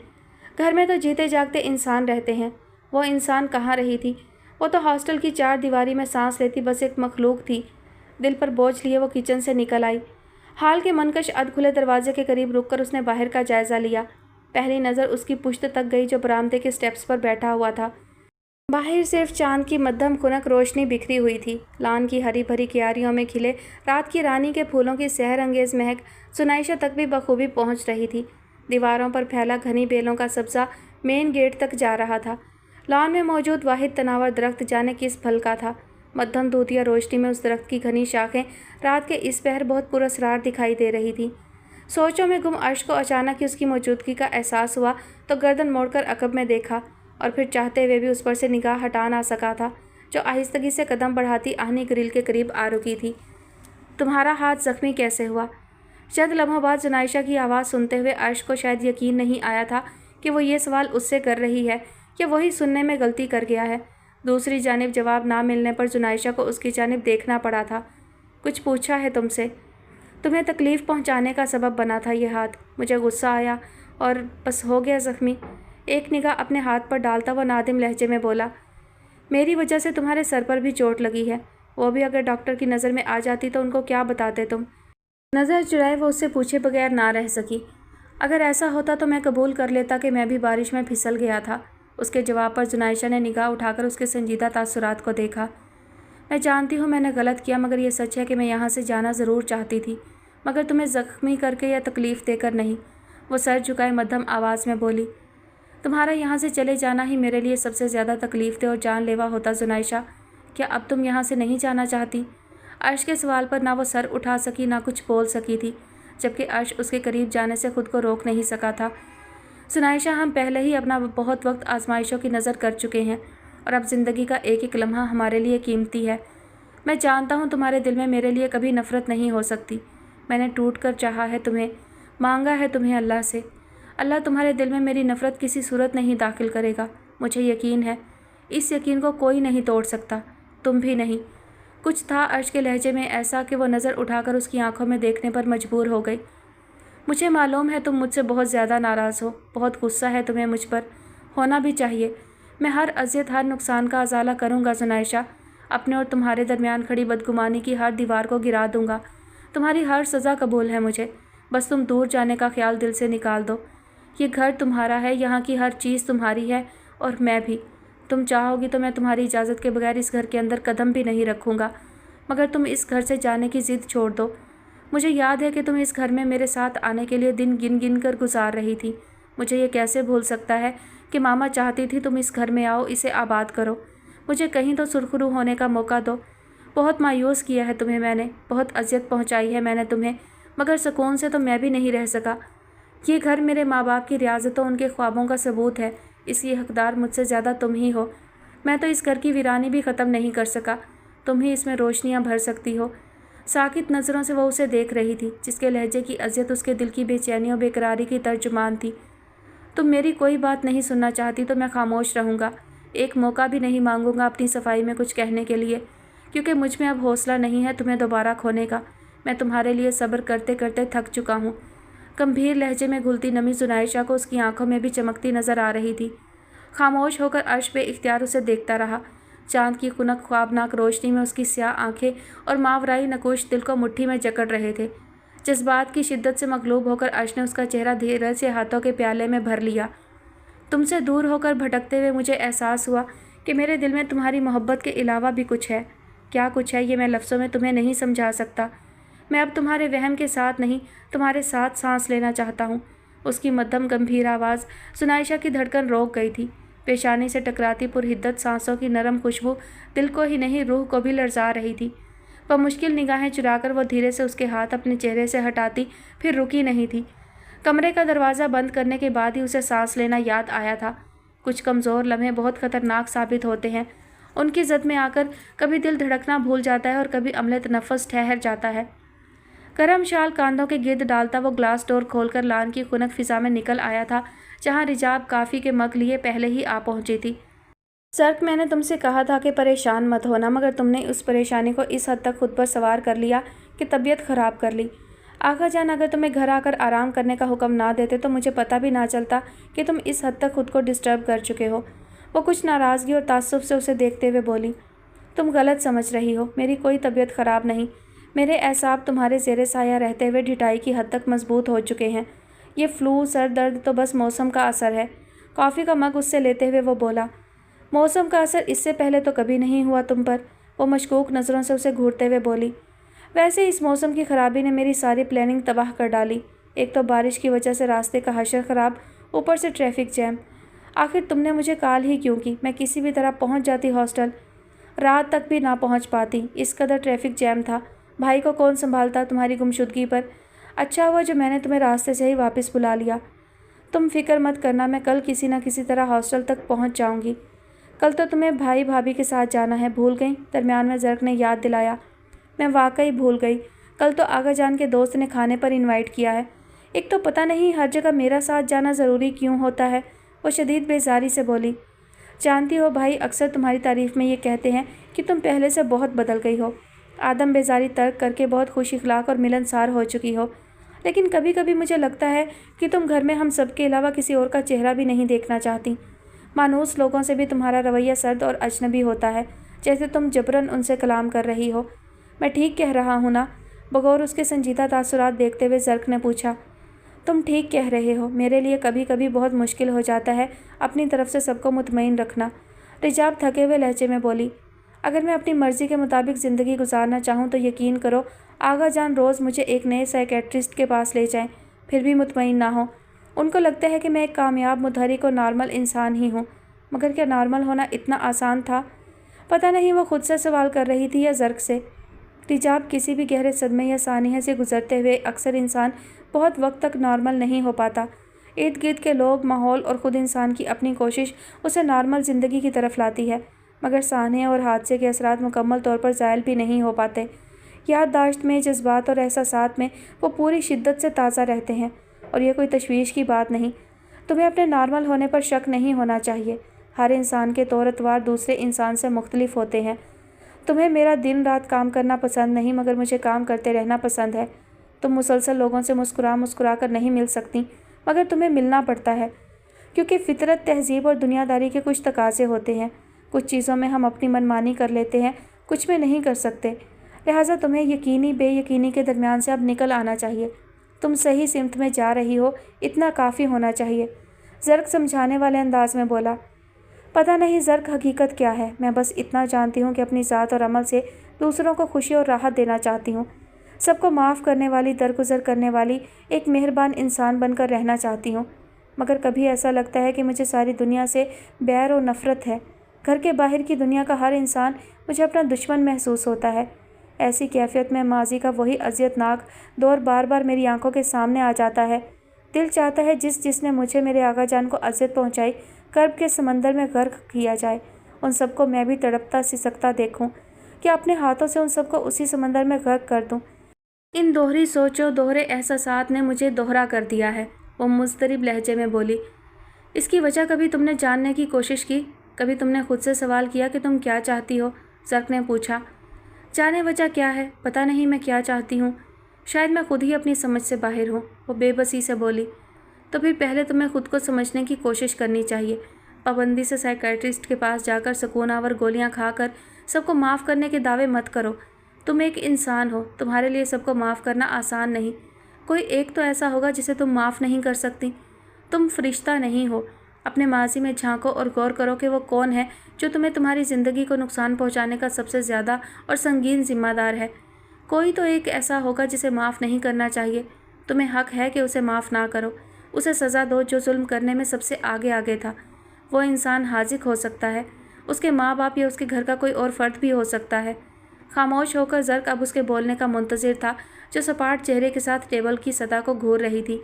घर में तो जीते जागते इंसान रहते हैं। वो इंसान कहाँ रही थी? वो तो हॉस्टल की चार दीवारी में सांस लेती बस एक मखलूक थी। दिल पर बोझ लिए वो किचन से निकल आई। हाल के मनकश अध खुले दरवाजे के करीब रुककर उसने बाहर का जायज़ा लिया। पहली नज़र उसकी पुश्त तक गई जो बरामदे के स्टेप्स पर बैठा हुआ था। बाहर सिर्फ चांद की मध्यम खुनक रोशनी बिखरी हुई थी। लान की हरी भरी क्यारियों में खिले रात की रानी के फूलों की सहर अंगेज़ महक सुनाइशा तक भी बखूबी पहुंच रही थी। दीवारों पर फैला घनी बेलों का सब्ज़ा मेन गेट तक जा रहा था। लॉन में मौजूद वाहिद तनावर दरख्त जाने किस फल का था। मध्यम दूधिया रोशनी में उस दरख्त की घनी शाखें रात के इस पहर बहुत पुरस्रार दिखाई दे रही थी। सोचों में गुम अर्श को अचानक ही उसकी मौजूदगी का एहसास हुआ तो गर्दन मोड़कर अकब में देखा और फिर चाहते हुए भी उस पर से निगाह हटा ना सका था, जो आहिस्तगी से कदम बढ़ाती आहनी ग्रिल के करीब आ रुकी थी। तुम्हारा हाथ ज़ख्मी कैसे हुआ? चंद लम्हों बाद जुनाइशा की आवाज़ सुनते हुए अर्श को शायद यकीन नहीं आया था कि वो ये सवाल उससे कर रही है या वही सुनने में गलती कर गया है। दूसरी जानिब जवाब ना मिलने पर जुनाइशा को उसकी जानिब देखना पड़ा था। कुछ पूछा है तुमसे? तुम्हें तकलीफ़ पहुंचाने का सबब बना था ये हाथ। मुझे गुस्सा आया और बस हो गया ज़ख्मी। एक निगाह अपने हाथ पर डालता वो नादिम लहजे में बोला, मेरी वजह से तुम्हारे सर पर भी चोट लगी है। वो भी अगर डॉक्टर की नज़र में आ जाती तो उनको क्या बताते तुम? नज़र चुराए वो उससे पूछे बगैर ना रह सकी। अगर ऐसा होता तो मैं कबूल कर लेता कि मैं भी बारिश में फिसल गया था। उसके जवाब पर जुनाइशा ने निगाह उठाकर उसके संजीदा तासुरात को देखा। मैं जानती हूँ मैंने गलत किया, मगर ये सच है कि मैं यहाँ से जाना ज़रूर चाहती थी, मगर तुम्हें ज़ख्मी करके या तकलीफ़ देकर नहीं। वो सर झुकाए मध्यम आवाज़ में बोली, तुम्हारा यहाँ से चले जाना ही मेरे लिए सबसे ज़्यादा तकलीफ़ दे और जानलेवा होता जुनाइशा। क्या अब तुम यहाँ से नहीं जाना चाहती? अर्श के सवाल पर ना वो सर उठा सकी ना कुछ बोल सकी थी, जबकि अर्श उसके करीब जाने से खुद को रोक नहीं सका था। जुनाइशा, हम पहले ही अपना बहुत वक्त आजमाइशों की नज़र कर चुके हैं और अब ज़िंदगी का एक एक लम्हा हमारे लिए कीमती है। मैं जानता हूँ तुम्हारे दिल में मेरे लिए कभी नफ़रत नहीं हो सकती। मैंने टूट कर चाहा है तुम्हें, मांगा है तुम्हें अल्लाह से। अल्लाह तुम्हारे दिल में मेरी नफ़रत किसी सूरत नहीं दाखिल करेगा, मुझे यकीन है। इस यकीन को कोई नहीं तोड़ सकता, तुम भी नहीं। कुछ था अर्श के लहजे में ऐसा कि वो नज़र उठाकर उसकी आंखों में देखने पर मजबूर हो गई। मुझे मालूम है तुम मुझसे बहुत ज़्यादा नाराज़ हो, बहुत गुस्सा है तुम्हें मुझ पर, होना भी चाहिए। मैं हर अज़ियत, हर नुकसान का अज़ाला करूँगा ज़ुनैशा। अपने और तुम्हारे दरमियान खड़ी बदगुमानी की हर दीवार को गिरा दूँगा। तुम्हारी हर सज़ा कबूल है मुझे, बस तुम दूर जाने का ख्याल दिल से निकाल दो। ये घर तुम्हारा है, यहाँ की हर चीज़ तुम्हारी है, और मैं भी। तुम चाहोगी तो मैं तुम्हारी इजाज़त के बगैर इस घर के अंदर कदम भी नहीं रखूँगा, मगर तुम इस घर से जाने की ज़िद छोड़ दो। मुझे याद है कि तुम इस घर में मेरे साथ आने के लिए दिन गिन गिन कर गुजार रही थी। मुझे ये कैसे भूल सकता है कि मामा चाहती थी तुम इस घर में आओ, इसे आबाद करो, मुझे कहीं तो सुरखरू होने का मौका दो। बहुत मायूस किया है तुम्हें मैंने, बहुत अज़ियत पहुंचाई है मैंने तुम्हें, मगर सुकून से तो मैं भी नहीं रह सका। ये घर मेरे माँ बाप की रियाज़तों, उनके ख्वाबों का सबूत है, इसकी हकदार मुझसे ज़्यादा तुम ही हो। मैं तो इस घर की वीरानी भी ख़त्म नहीं कर सका, तुम ही इसमें रोशनियाँ भर सकती हो। साकित नज़रों से वो उसे देख रही थी, जिसके लहजे की अज़ियत उसके दिल की बेचैनी और बेकरारी की तर्जुमान थी। तुम मेरी कोई बात नहीं सुनना चाहती तो मैं खामोश रहूँगा, एक मौका भी नहीं मांगूंगा अपनी सफाई में कुछ कहने के लिए, क्योंकि मुझ में अब हौसला नहीं है तुम्हें दोबारा खोने का। मैं तुम्हारे लिए सब्र करते करते थक चुका हूँ। गंभीर लहजे में घुलती नमी ज़ुनैशा को उसकी आंखों में भी चमकती नज़र आ रही थी। खामोश होकर अर्श बेइख्तियार उसे देखता रहा। चांद की खुनक ख्वाबनाक रोशनी में उसकी स्याह आंखें और मावराई नकुश दिल को मुट्ठी में जकड़ रहे थे। जज्बात की शिद्दत से मगलूब होकर अर्श ने उसका चेहरा धीरे से हाथों के प्याले में भर लिया। तुमसे दूर होकर भटकते हुए मुझे एहसास हुआ कि मेरे दिल में तुम्हारी मोहब्बत के अलावा भी कुछ है। क्या कुछ है ये मैं लफ्ज़ों में तुम्हें नहीं समझा सकता। मैं अब तुम्हारे वहम के साथ नहीं, तुम्हारे साथ सांस लेना चाहता हूँ। उसकी मध्यम गंभीर आवाज़ ज़ुनैशा की धड़कन रोक गई थी। पेशानी से टकराती पुरहिद्दत सांसों की नरम खुशबू दिल को ही नहीं रूह को भी लरजा रही थी। वह मुश्किल निगाहें चुराकर वो धीरे से उसके हाथ अपने चेहरे से हटाती, फिर रुकी नहीं थी। कमरे का दरवाज़ा बंद करने के बाद ही उसे सांस लेना याद आया था। कुछ कमज़ोर लम्हे बहुत ख़तरनाक साबित होते हैं। उनकी जद में आकर कभी दिल धड़कना भूल जाता है और कभी अमले तनफ़्फ़ुस ठहर जाता है। गर्म शाल कांधों के गिर्द डालता वो ग्लास डोर खोलकर लान की खुनक फिजा में निकल आया था, जहाँ रिजाब काफ़ी के मग लिए पहले ही आ पहुंची थी। सर्क, मैंने तुमसे कहा था कि परेशान मत होना, मगर तुमने उस परेशानी को इस हद तक खुद पर सवार कर लिया कि तबीयत ख़राब कर ली। आगा जान, अगर तुम्हें घर आकर आराम करने का हुक्म ना देते तो मुझे पता भी ना चलता कि तुम इस हद तक खुद को डिस्टर्ब कर चुके हो। वो कुछ नाराज़गी और ताज्जुब से उसे देखते हुए बोली, तुम गलत समझ रही हो, मेरी कोई तबीयत ख़राब नहीं। मेरे एसाब तुम्हारे ज़ेरे साया रहते हुए ढिठाई की हद तक मजबूत हो चुके हैं। ये फ्लू, सर दर्द तो बस मौसम का असर है। कॉफ़ी का मग उससे लेते हुए वो बोला, मौसम का असर इससे पहले तो कभी नहीं हुआ तुम पर। वो मशकूक नज़रों से उसे घूरते हुए बोली, वैसे इस मौसम की ख़राबी ने मेरी सारी प्लानिंग तबाह कर डाली। एक तो बारिश की वजह से रास्ते का हशर ख़राब, ऊपर से ट्रैफिक जैम। आखिर तुमने मुझे कॉल ही क्यों की? मैं किसी भी तरह पहुंच जाती हॉस्टल, रात तक भी ना पहुंच पाती, इस कदर ट्रैफिक जैम था। भाई को कौन संभालता तुम्हारी गुमशुदगी पर? अच्छा हुआ जो मैंने तुम्हें रास्ते से ही वापस बुला लिया। तुम फिक्र मत करना, मैं कल किसी न किसी तरह हॉस्टल तक पहुंच जाऊंगी। कल तो तुम्हें भाई भाभी के साथ जाना है, भूल गई? दरमियान में ज़र्क ने याद दिलाया। मैं वाकई भूल गई, कल तो आगा जान के दोस्त ने खाने पर इनवाइट किया है। एक तो पता नहीं हर जगह मेरा साथ जाना ज़रूरी क्यों होता है। वो शदीद बेजारी से बोली, जानती हो भाई अक्सर तुम्हारी तारीफ़ में ये कहते हैं कि तुम पहले से बहुत बदल गई हो। आदम बेजारी तर्क करके बहुत खुश इखलाक और मिलनसार हो चुकी हो। लेकिन कभी कभी मुझे लगता है कि तुम घर में हम सब के अलावा किसी और का चेहरा भी नहीं देखना चाहती। मानूस लोगों से भी तुम्हारा रवैया सर्द और अजनबी होता है, जैसे तुम जबरन उनसे कलाम कर रही हो। मैं ठीक कह रहा हूँ ना? बगौर उसके संजीदा तासुरात देखते हुए ज़र्क ने पूछा। तुम ठीक कह रहे हो, मेरे लिए कभी कभी बहुत मुश्किल हो जाता है अपनी तरफ से सबको मुतमईन रखना। रिजाब थके हुए लहजे में बोली, अगर मैं अपनी मर्ज़ी के मुताबिक ज़िंदगी गुजारना चाहूँ तो यकीन करो आगा जान रोज़ मुझे एक नए साइकेट्रिस्ट के पास ले जाएं, फिर भी मुतमईन ना हो। उनको लगता है कि मैं एक कामयाब, मुतहरिक और नॉर्मल इंसान ही हूँ। मगर क्या नॉर्मल होना इतना आसान था? पता नहीं वो खुद से सवाल कर रही थी या ज़र्क से। रिजाब, किसी भी गहरे सदमे या सानिया से गुजरते हुए अक्सर इंसान बहुत वक्त तक नॉर्मल नहीं हो पाता। इर्द गिर्द के लोग, माहौल और ख़ुद इंसान की अपनी कोशिश उसे नॉर्मल ज़िंदगी की तरफ लाती है, मगर सानिया और हादसे के असरात मुकम्मल तौर पर ज़ायल भी नहीं हो पाते। याददाश्त में, जज्बात और एहसासात में वो पूरी शिद्दत से ताज़ा रहते हैं, और यह कोई तशवीश की बात नहीं। तुम्हें अपने नॉर्मल होने पर शक नहीं होना चाहिए। ہر انسان کے طور اتوار دوسرے انسان سے مختلف ہوتے ہیں۔ تمہیں میرا دن رات کام کرنا پسند نہیں، مگر مجھے کام کرتے رہنا پسند ہے۔ تم مسلسل لوگوں سے مسکرا کر نہیں مل سکتی، مگر تمہیں ملنا پڑتا ہے، کیونکہ فطرت، تہذیب اور دنیا داری کے کچھ تقاضے ہوتے ہیں۔ کچھ چیزوں میں ہم اپنی منمانی کر لیتے ہیں، کچھ میں نہیں کر سکتے، لہٰذا تمہیں یقینی بے یقینی کے درمیان سے اب نکل آنا چاہیے۔ تم صحیح سمت میں جا رہی ہو، اتنا کافی ہونا چاہیے۔ زرق سمجھانے والے انداز میں بولا۔ پتہ نہیں زرق، حقیقت کیا ہے؟ میں بس اتنا جانتی ہوں کہ اپنی ذات اور عمل سے دوسروں کو خوشی اور راحت دینا چاہتی ہوں۔ سب کو معاف کرنے والی، درگزر کرنے والی ایک مہربان انسان بن کر رہنا چاہتی ہوں، مگر کبھی ایسا لگتا ہے کہ مجھے ساری دنیا سے بیر و نفرت ہے۔ گھر کے باہر کی دنیا کا ہر انسان مجھے اپنا دشمن محسوس ہوتا ہے۔ ایسی کیفیت میں ماضی کا وہی اذیت ناک دور بار بار میری آنکھوں کے سامنے آ جاتا ہے۔ دل چاہتا ہے جس نے مجھے، میرے آقا جان کو اذیت پہنچائی، کرب کے سمندر میں غرق کیا جائے۔ ان سب کو میں بھی تڑپتا سسکتا دیکھوں، کہ اپنے ہاتھوں سے ان سب کو اسی سمندر میں غرق کر دوں۔ ان دوہری سوچوں، دوہرے احساسات نے مجھے دوہرا کر دیا ہے، وہ مضطرب لہجے میں بولی۔ اس کی وجہ کبھی تم نے جاننے کی کوشش کی؟ کبھی تم نے خود سے سوال کیا کہ تم کیا چاہتی ہو؟ زرق نے پوچھا۔ جانے وجہ کیا ہے؟ پتہ نہیں میں کیا چاہتی ہوں، شاید میں خود ہی اپنی سمجھ سے باہر ہوں، وہ بے بسی سے بولی۔ تو پھر پہلے تمہیں خود کو سمجھنے کی کوشش کرنی چاہیے۔ پابندی سے سائیکیٹرسٹ کے پاس جا کر سکون آور گولیاں کھا کر سب کو معاف کرنے کے دعوے مت کرو۔ تم ایک انسان ہو، تمہارے لیے سب کو معاف کرنا آسان نہیں۔ کوئی ایک تو ایسا ہوگا جسے تم معاف نہیں کر سکتی۔ تم فرشتہ نہیں ہو۔ اپنے ماضی میں جھانکو اور غور کرو کہ وہ کون ہے جو تمہیں تمہاری زندگی کو نقصان پہنچانے کا سب سے زیادہ اور سنگین ذمہ دار ہے۔ کوئی تو ایک ایسا ہوگا جسے معاف نہیں کرنا چاہیے۔ تمہیں حق ہے کہ اسے معاف نہ کرو، اسے سزا دو جو ظلم کرنے میں سب سے آگے تھا۔ وہ انسان حاذق ہو سکتا ہے، اس کے ماں باپ یا اس کے گھر کا کوئی اور فرد بھی ہو سکتا ہے۔ خاموش ہو کر زرق اب اس کے بولنے کا منتظر تھا، جو سپاٹ چہرے کے ساتھ ٹیبل کی سطح کو گھور رہی تھی۔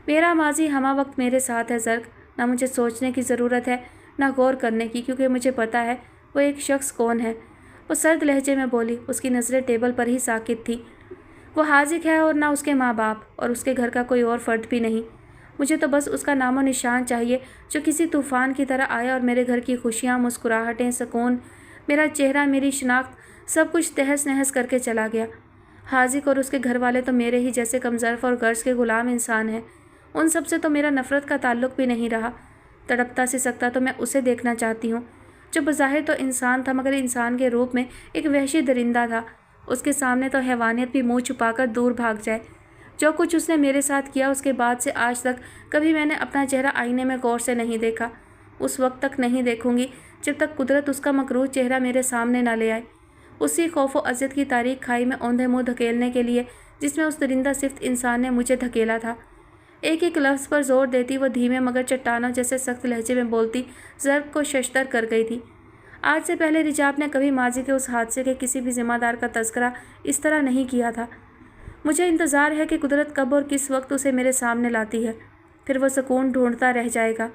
میرا ماضی ہمہ وقت میرے ساتھ ہے زرق، نہ مجھے سوچنے کی ضرورت ہے، نہ غور کرنے کی، کیونکہ مجھے پتہ ہے وہ ایک شخص کون ہے۔ وہ سرد لہجے میں بولی، اس کی نظریں ٹیبل پر ہی ساکت تھیں۔ وہ حاذق ہے اور نہ اس کے ماں باپ، اور اس کے گھر کا کوئی اور فرد بھی نہیں۔ مجھے تو بس اس کا نام و نشان چاہیے جو کسی طوفان کی طرح آیا اور میرے گھر کی خوشیاں، مسکراہٹیں، سکون، میرا چہرہ، میری شناخت، سب کچھ تہس نہس کر کے چلا گیا۔ حاذق اور اس کے گھر والے تو میرے ہی جیسے کم ظرف اور غرض کے غلام انسان ہیں۔ ان سب سے تو میرا نفرت کا تعلق بھی نہیں رہا۔ تڑپتا سسکتا تو میں اسے دیکھنا چاہتی ہوں جو بظاہر تو انسان تھا، مگر انسان کے روپ میں ایک وحشی درندہ تھا۔ اس کے سامنے تو حیوانیت بھی منہ چھپا کر دور بھاگ جائے۔ جو کچھ اس نے میرے ساتھ کیا، اس کے بعد سے آج تک کبھی میں نے اپنا چہرہ آئینے میں غور سے نہیں دیکھا۔ اس وقت تک نہیں دیکھوں گی جب تک قدرت اس کا مکروہ چہرہ میرے سامنے نہ لے آئے، اسی خوف و عزت کی تاریک کھائی میں اوندھے منہ دھکیلنے کے لیے جس میں اس درندہ صفت انسان نے مجھے دھکیلا تھا۔ ایک ایک لفظ پر زور دیتی، وہ دھیمے مگر چٹانوں جیسے سخت لہجے میں بولتی، زرق کو ششدر کر گئی تھی۔ آج سے پہلے رجاب نے کبھی ماضی کے اس حادثے کے کسی بھی ذمہ دار کا تذکرہ اس طرح نہیں کیا تھا۔ مجھے انتظار ہے کہ قدرت کب اور کس وقت اسے میرے سامنے لاتی ہے، پھر وہ سکون ڈھونڈتا رہ جائے گا۔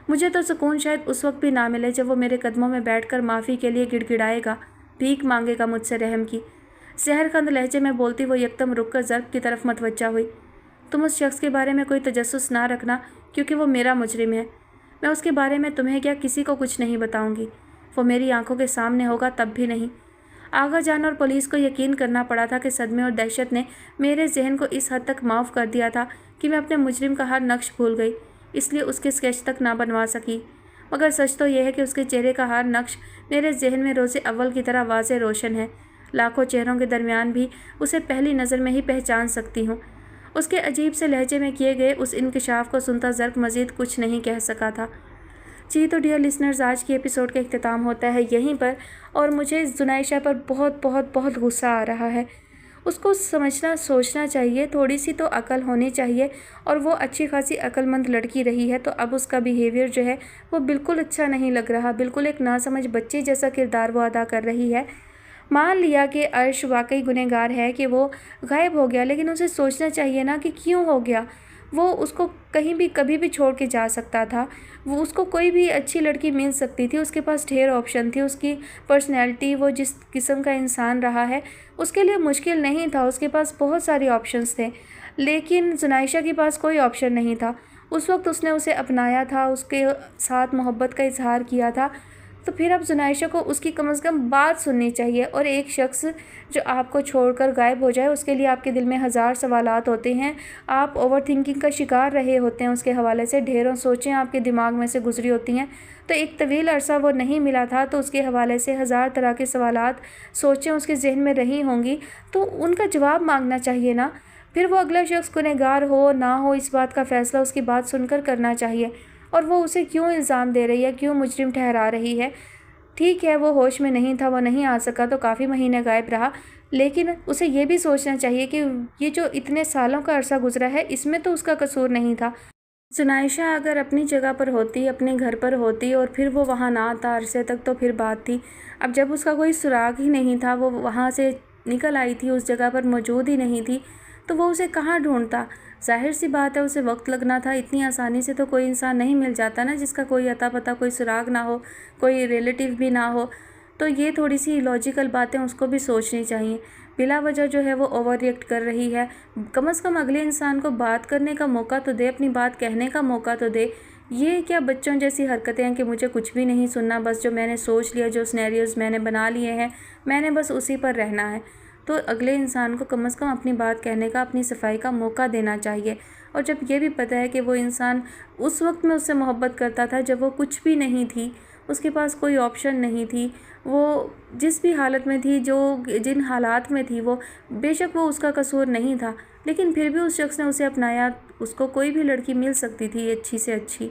مجھے تو سکون شاید اس وقت بھی نہ ملے جب وہ میرے قدموں میں بیٹھ کر معافی کے لیے گڑ گڑائے گا، بھیک مانگے گا مجھ سے رحم کی۔ زہر خند لہجے میں بولتی وہ یکدم رک کر زرق کی طرف متوجہ ہوئی۔ تم اس شخص کے بارے میں کوئی تجسس نہ رکھنا، کیونکہ وہ میرا مجرم ہے۔ میں اس کے بارے میں تمہیں کیا کسی کو کچھ نہیں بتاؤں گی۔ وہ میری آنکھوں کے سامنے ہوگا تب بھی نہیں۔ آغا جان اور پولیس کو یقین کرنا پڑا تھا کہ صدمے اور دہشت نے میرے ذہن کو اس حد تک معاف کر دیا تھا کہ میں اپنے مجرم کا ہر نقش بھول گئی، اس لیے اس کے اسکیچ تک نہ بنوا سکی۔ مگر سچ تو یہ ہے کہ اس کے چہرے کا ہر نقش میرے ذہن میں روز اول کی طرح واضح روشن ہے۔ لاکھوں چہروں کے درمیان بھی اسے پہلی نظر میں ہی پہچان سکتی ہوں۔ اس کے عجیب سے لہجے میں کیے گئے اس انکشاف کو سنتا زرق مزید کچھ نہیں کہہ سکا تھا۔ جی تو ڈیئر لسنرز، آج کی ایپیسوڈ کا اختتام ہوتا ہے یہیں پر، اور مجھے زنائشہ پر بہت بہت بہت غصہ آ رہا ہے۔ اس کو سمجھنا سوچنا چاہیے، تھوڑی سی تو عقل ہونی چاہیے، اور وہ اچھی خاصی عقل مند لڑکی رہی ہے، تو اب اس کا بیہیویئر جو ہے وہ بالکل اچھا نہیں لگ رہا، بالکل ایک ناسمجھ بچی جیسا کردار وہ ادا کر رہی ہے۔ مان لیا کہ عرش واقعی گنہگار ہے کہ وہ غائب ہو گیا، لیکن اسے سوچنا چاہیے نا کہ کیوں ہو گیا۔ وہ اس کو کہیں بھی کبھی بھی چھوڑ کے جا سکتا تھا، وہ اس کو کوئی بھی اچھی لڑکی مل سکتی تھی، اس کے پاس ڈھیر آپشن تھی، اس کی پرسنالٹی، وہ جس قسم کا انسان رہا ہے اس کے لیے مشکل نہیں تھا، اس کے پاس بہت ساری آپشنز تھے، لیکن زنائشہ کے پاس کوئی آپشن نہیں تھا۔ اس وقت اس نے اسے اپنایا تھا، اس کے ساتھ محبت کا اظہار کیا تھا، تو پھر اب زنائشہ کو اس کی کم از کم بات سننی چاہیے۔ اور ایک شخص جو آپ کو چھوڑ کر غائب ہو جائے، اس کے لیے آپ کے دل میں ہزار سوالات ہوتے ہیں، آپ اوور تھنکنگ کا شکار رہے ہوتے ہیں، اس کے حوالے سے ڈھیروں سوچیں آپ کے دماغ میں سے گزری ہوتی ہیں۔ تو ایک طویل عرصہ وہ نہیں ملا تھا، تو اس کے حوالے سے ہزار طرح کے سوالات، سوچیں اس کے ذہن میں رہی ہوں گی، تو ان کا جواب مانگنا چاہیے نا۔ پھر وہ اگلا شخص گنہگار ہو نہ ہو، اس بات کا فیصلہ اس کی بات سن کر کرنا چاہیے، اور وہ اسے کیوں الزام دے رہی ہے، کیوں مجرم ٹھہرا رہی ہے۔ ٹھیک ہے، وہ ہوش میں نہیں تھا، وہ نہیں آ سکا، تو کافی مہینے غائب رہا، لیکن اسے یہ بھی سوچنا چاہیے کہ یہ جو اتنے سالوں کا عرصہ گزرا ہے، اس میں تو اس کا قصور نہیں تھا۔ زنائشہ اگر اپنی جگہ پر ہوتی، اپنے گھر پر ہوتی، اور پھر وہ وہاں نہ آتا عرصے تک، تو پھر بات تھی۔ اب جب اس کا کوئی سراغ ہی نہیں تھا، وہ وہاں سے نکل آئی تھی، اس جگہ پر موجود ہی نہیں تھی، تو وہ اسے کہاں ڈھونڈتا؟ ظاہر سی بات ہے اسے وقت لگنا تھا، اتنی آسانی سے تو کوئی انسان نہیں مل جاتا نا، جس کا کوئی اتا پتہ، کوئی سراغ نہ ہو، کوئی ریلیٹیو بھی نہ ہو۔ تو یہ تھوڑی سی لاجیکل باتیں اس کو بھی سوچنی چاہیے۔ بلا وجہ جو ہے وہ اوور ریئیکٹ کر رہی ہے، کم از کم اگلے انسان کو بات کرنے کا موقع تو دے، اپنی بات کہنے کا موقع تو دے۔ یہ کیا بچوں جیسی حرکتیں ہیں کہ مجھے کچھ بھی نہیں سننا، بس جو میں نے سوچ لیا، جو سینیریوز میں نے بنا لیے ہیں، میں نے بس اسی پر رہنا ہے۔ تو اگلے انسان کو کم از کم اپنی بات کہنے کا، اپنی صفائی کا موقع دینا چاہیے۔ اور جب یہ بھی پتہ ہے کہ وہ انسان اس وقت میں اس سے محبت کرتا تھا جب وہ کچھ بھی نہیں تھی، اس کے پاس کوئی آپشن نہیں تھی، وہ جس بھی حالت میں تھی، جن حالات میں تھی، وہ بے شک وہ اس کا قصور نہیں تھا، لیکن پھر بھی اس شخص نے اسے اپنایا۔ اس کو کوئی بھی لڑکی مل سکتی تھی اچھی سے اچھی۔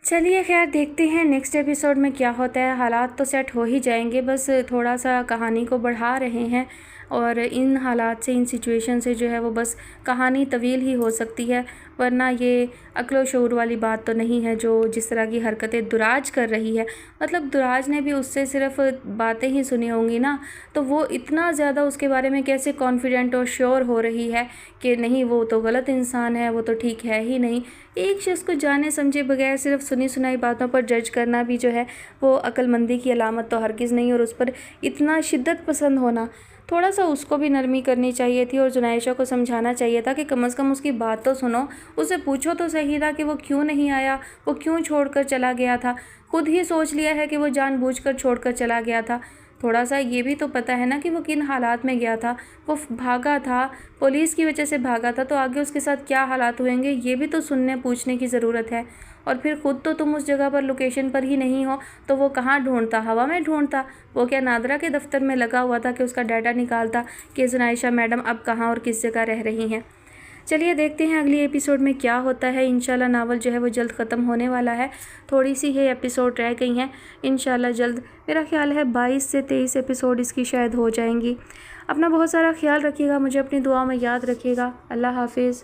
چلیے خیر، دیکھتے ہیں نیکسٹ ایپیسوڈ میں کیا ہوتا ہے۔ حالات تو سیٹ ہو ہی جائیں گے، بس تھوڑا سا کہانی کو بڑھا رہے ہیں، اور ان حالات سے، ان سچویشن سے جو ہے وہ بس کہانی طویل ہی ہو سکتی ہے، ورنہ یہ عقل و شعور والی بات تو نہیں ہے جو جس طرح کی حرکتیں دراج کر رہی ہے۔ مطلب دراج نے بھی اس سے صرف باتیں ہی سنی ہوں گی نا، تو وہ اتنا زیادہ اس کے بارے میں کیسے کانفیڈنٹ اور شیور ہو رہی ہے کہ نہیں، وہ تو غلط انسان ہے، وہ تو ٹھیک ہے ہی نہیں۔ ایک شخص کو جانے سمجھے بغیر صرف سنی سنائی باتوں پر جج کرنا بھی جو ہے وہ عقل مندی کی علامت تو ہرگز نہیں، اور اس پر اتنا شدت پسند ہونا، تھوڑا سا اس کو بھی نرمی کرنی چاہیے تھی، اور زنائشہ کو سمجھانا چاہیے تھا کہ کم از کم اس کی بات تو سنو، اسے پوچھو تو صحیح تھا کہ وہ کیوں نہیں آیا، وہ کیوں چھوڑ کر چلا گیا تھا۔ خود ہی سوچ لیا ہے کہ وہ جان بوجھ کر چھوڑ کر چلا گیا تھا، تھوڑا سا یہ بھی تو پتہ ہے نا کہ وہ کن حالات میں گیا تھا، وہ بھاگا تھا، پولیس کی وجہ سے بھاگا تھا، تو آگے اس کے ساتھ کیا حالات ہوئیں گے یہ بھی تو سننے پوچھنے کی ضرورت ہے۔ اور پھر خود تو تم اس جگہ پر لوکیشن پر ہی نہیں ہو، تو وہ کہاں ڈھونڈتا؟ ہوا میں ڈھونڈتا؟ وہ کیا نادرہ کے دفتر میں لگا ہوا تھا کہ اس کا ڈیٹا نکالتا کہ زنائشہ میڈم اب کہاں اور کس جگہ رہ رہی ہیں؟ چلیے دیکھتے ہیں اگلی ایپیسوڈ میں کیا ہوتا ہے۔ انشاءاللہ ناول جو ہے وہ جلد ختم ہونے والا ہے، تھوڑی سی ہی ایپیسوڈ رہ گئی ہیں، انشاءاللہ جلد، میرا خیال ہے 22 سے 23 ایپیسوڈ اس کی شاید ہو جائیں گی۔ اپنا بہت سارا خیال رکھیے گا، مجھے اپنی دعا میں یاد رکھیے گا۔ اللہ حافظ۔